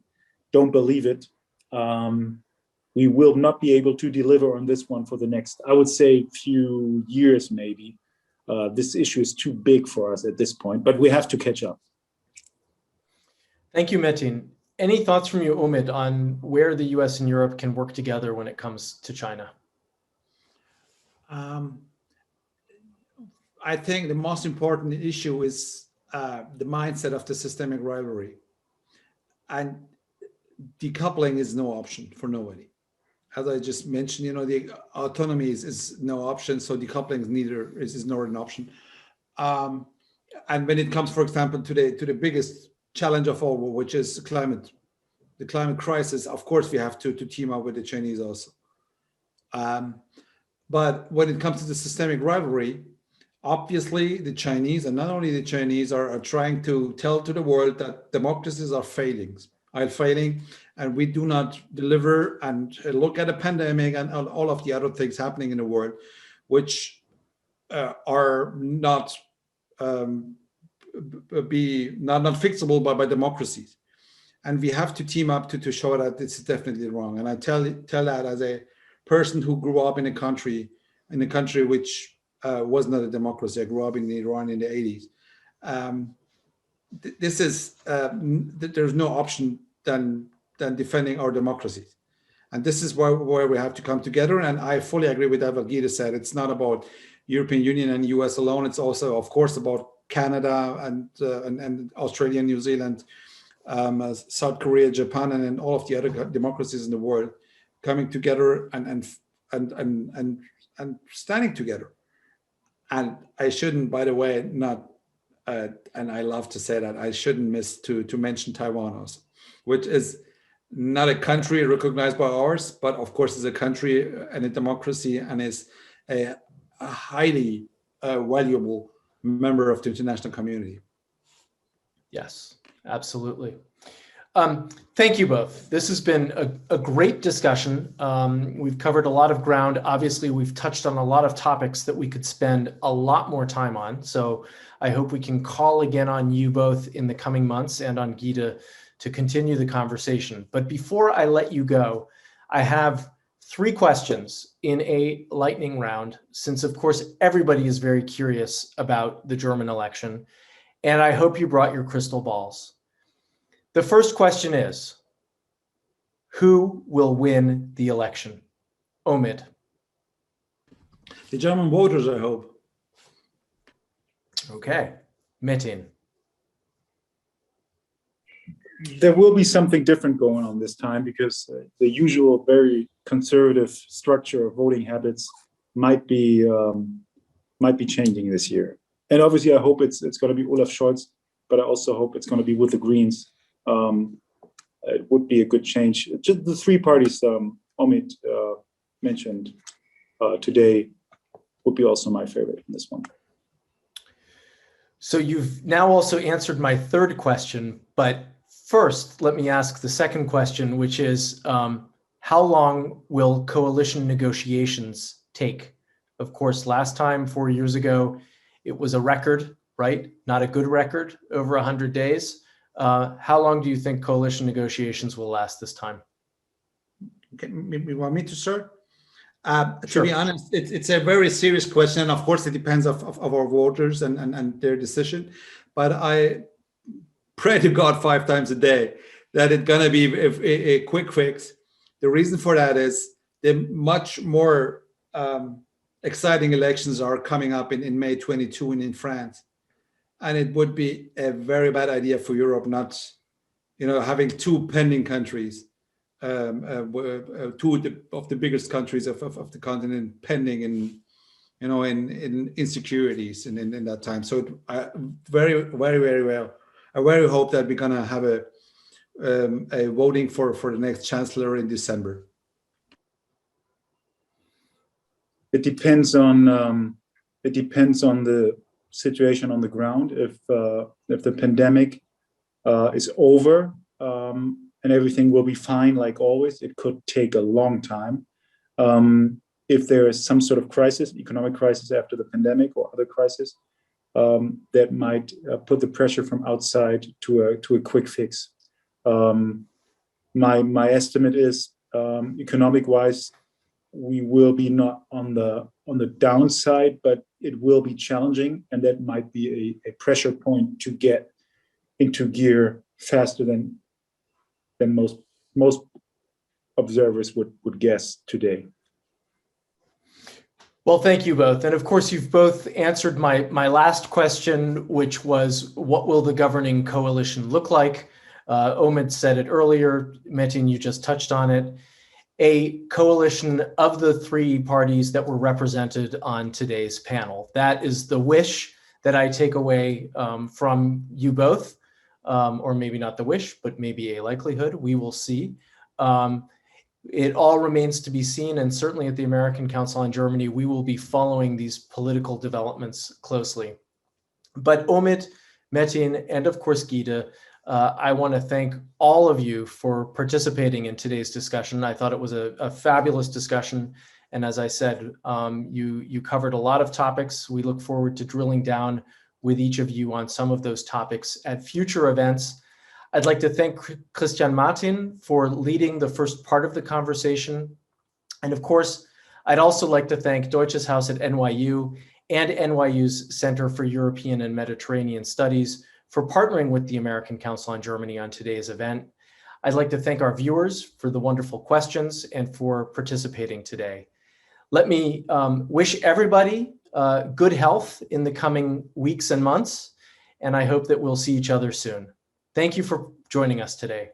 don't believe it. We will not be able to deliver on this one for the next, I would say, few years maybe. This issue is too big for us at this point, but we have to catch up. Thank you, Metin. Any thoughts from you, Omid, on where the US and Europe can work together when it comes to China? I think the most important issue is the mindset of the systemic rivalry. And decoupling is no option for nobody. As I just mentioned, the autonomy is no option, so decoupling is not an option. And when it comes, for example, to the biggest challenge of all, which is the climate crisis, of course we have to team up with the Chinese also. But when it comes to the systemic rivalry, obviously the Chinese, and not only the Chinese, are trying to tell to the world that democracies are failing, and we do not deliver, and look at a pandemic and all of the other things happening in the world, which are not fixable by democracies. And we have to team up to show that this is definitely wrong. And I tell that as a person who grew up in a country which was not a democracy. I grew up in Iran in the 80s. There's no option than defending our democracies. And this is where we have to come together. And I fully agree with what Gyde said. It's not about European Union and US alone. It's also, of course, about Canada and Australia, New Zealand, South Korea, Japan, and all of the other democracies in the world coming together and standing together. And I shouldn't, by the way, and I love to say that, I shouldn't miss to mention Taiwan also, which is not a country recognized by ours, but of course is a country and a democracy, and is a highly valuable member of the international community. Yes, absolutely. Thank you both. This has been a great discussion. We've covered a lot of ground. Obviously, we've touched on a lot of topics that we could spend a lot more time on. So I hope we can call again on you both in the coming months, and on Gyde, to continue the conversation. But before I let you go, I have 3 questions in a lightning round, since of course everybody is very curious about the German election, and I hope you brought your crystal balls. The first question is, who will win the election? Omid. The German voters, I hope. Okay. Metin. There will be something different going on this time, because the usual very conservative structure of voting habits might be changing this year. And obviously, I hope it's going to be Olaf Scholz, but I also hope it's going to be with the Greens. it would be a good change. Just the three parties Omid mentioned today would be also my favorite in this one. So you've now also answered my third question, but first, let me ask the second question, which is, how long will coalition negotiations take? Of course, last time, 4 years ago, it was a record, right? Not a good record, over 100 days. How long do you think coalition negotiations will last this time? Okay, you want me to start? Sure. To be honest, it's a very serious question. Of course, it depends of our voters and their decision. But I pray to God 5 times a day that it's going to be a quick fix. The reason for that is the much more exciting elections are coming up in May 22 in France. And it would be a very bad idea for Europe not, having 2 pending countries. 2 of the biggest countries of the continent pending in insecurities in that time. So very, very, very well. I very hope that we're gonna have a voting for the next chancellor in December. It depends on the situation on the ground. If the pandemic is over. And everything will be fine like always, it could take a long time. If there is some sort of crisis, economic crisis after the pandemic or other crisis, that might put the pressure from outside to a quick fix. My estimate is, economic-wise, we will be not on the downside, but it will be challenging, and that might be a pressure point to get into gear faster than most observers would guess today. Well, thank you both. And of course, you've both answered my last question, which was, what will the governing coalition look like? Omid said it earlier, Metin, you just touched on it. A coalition of the 3 parties that were represented on today's panel. That is the wish that I take away from you both. Or maybe not the wish, but maybe a likelihood. We will see. It all remains to be seen, and certainly at the American Council on Germany, we will be following these political developments closely. But Omid, Metin, and of course Gyde, I want to thank all of you for participating in today's discussion. I thought it was a fabulous discussion, and as I said, you covered a lot of topics. We look forward to drilling down with each of you on some of those topics at future events. I'd like to thank Christian Martin for leading the first part of the conversation. And of course, I'd also like to thank Deutsches Haus at NYU and NYU's Center for European and Mediterranean Studies for partnering with the American Council on Germany on today's event. I'd like to thank our viewers for the wonderful questions and for participating today. Let me wish everybody good health in the coming weeks and months, and I hope that we'll see each other soon. Thank you for joining us today.